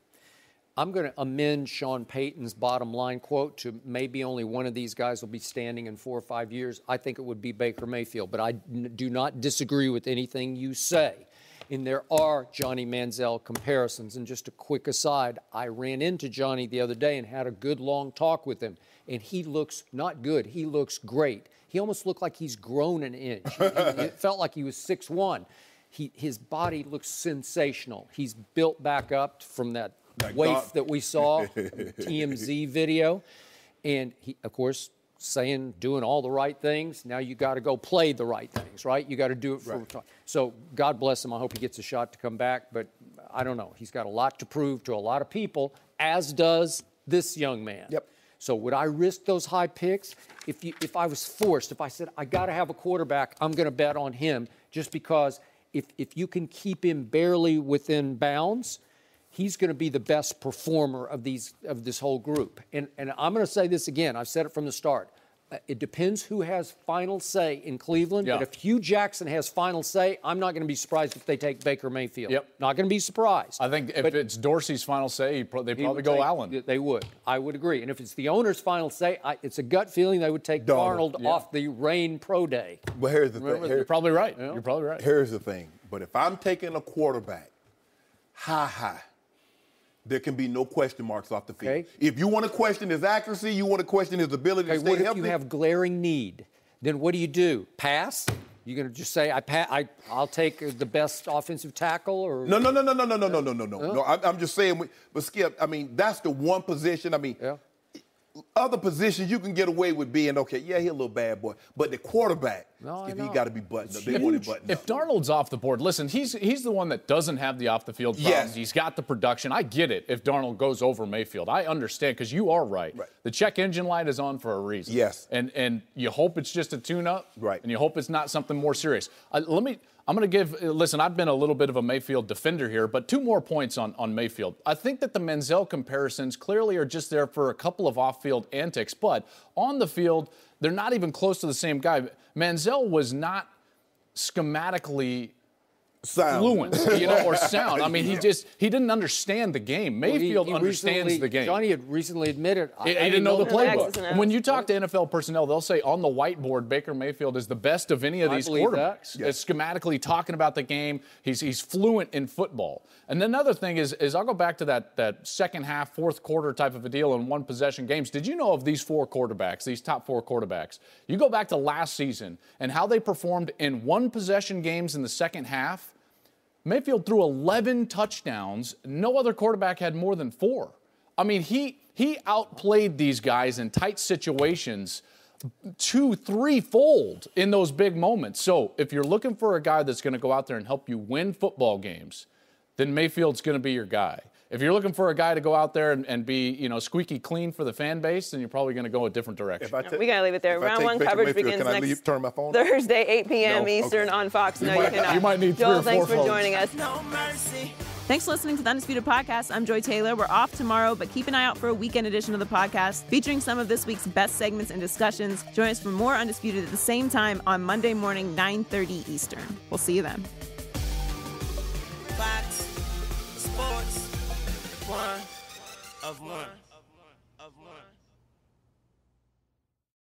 I'm going to amend Sean Payton's bottom line quote to maybe only one of these guys will be standing in 4 or 5 years. I think it would be Baker Mayfield, but I do not disagree with anything you say. And there are Johnny Manziel comparisons. And just a quick aside, I ran into Johnny the other day and had a good long talk with him. And he looks not good. He looks great. He almost looked like he's grown an inch. It felt like he was 6'1". His body looks sensational. He's built back up from that waif that we saw, TMZ video. And he, of course, doing all the right things. Now you got to go play the right things, right? You got to do it for So God bless him. I hope he gets a shot to come back. But I don't know. He's got a lot to prove to a lot of people, as does this young man. Yep. So would I risk those high picks? If I was forced, if I said, I got to have a quarterback, I'm going to bet on him just because if you can keep him barely within bounds, he's going to be the best performer of this whole group. And I'm going to say this again. I've said it from the start. It depends who has final say in Cleveland. Yeah. But if Hugh Jackson has final say, I'm not going to be surprised if they take Baker Mayfield. Yep. Not going to be surprised. I think if it's Dorsey's final say, they probably go Allen. They would. I would agree. And if it's the owner's final say, it's a gut feeling they would take Darnold off the Rain Pro Day. But here's the thing. You're probably right. Yeah. You're probably right. Here's the thing. But if I'm taking a quarterback high, there can be no question marks off the field. Okay. If you want to question his accuracy, you want to question his ability to stay healthy. What if you have glaring need? Then what do? Pass? You're going to just say, I'll take the best offensive tackle? Or No. No. I'm just saying, but Skip, that's the one position. other positions you can get away with being okay. Yeah, he's a little bad boy, but the quarterback, he got to be buttoned up. They want him buttoned up. If Darnold's off the board, listen, he's the one that doesn't have the off the field problems. Yes. He's got the production. I get it. If Darnold goes over Mayfield, I understand because you are right. The check engine light is on for a reason. Yes. And you hope it's just a tune-up. Right. And you hope it's not something more serious. I'm going to give, listen, I've been a little bit of a Mayfield defender here, but 2 more points on Mayfield. I think that the Manziel comparisons clearly are just there for a couple of off-field antics, but on the field, they're not even close to the same guy. Manziel was not schematically fluent, or sound. I mean, he didn't understand the game. Mayfield understands the game. Johnny had recently admitted he didn't know the playbook. And when you talk to NFL personnel, they'll say on the whiteboard, Baker Mayfield is the best of any of these quarterbacks. It's schematically talking about the game. He's fluent in football. And another thing is I'll go back to that second half, fourth quarter type of a deal in one possession games. Did you know of these 4 quarterbacks, these top 4 quarterbacks? You go back to last season and how they performed in one possession games in the second half. Mayfield threw 11 touchdowns. No other quarterback had more than 4. I mean, he outplayed these guys in tight situations 2-3-fold in those big moments. So if you're looking for a guy that's going to go out there and help you win football games, then Mayfield's going to be your guy. If you're looking for a guy to go out there and be, squeaky clean for the fan base, then you're probably going to go a different direction. We got to leave it there. Round 1 coverage begins next Thursday, 8 p.m. Eastern on Fox. No, you cannot. You might need 3 or 4 thanks for phones. joining us. No mercy. Thanks for listening to the Undisputed Podcast. I'm Joy Taylor. We're off tomorrow, but keep an eye out for a weekend edition of the podcast featuring some of this week's best segments and discussions. Join us for more Undisputed at the same time on Monday morning, 9:30 Eastern. We'll see you then. Fox Sports, one of one.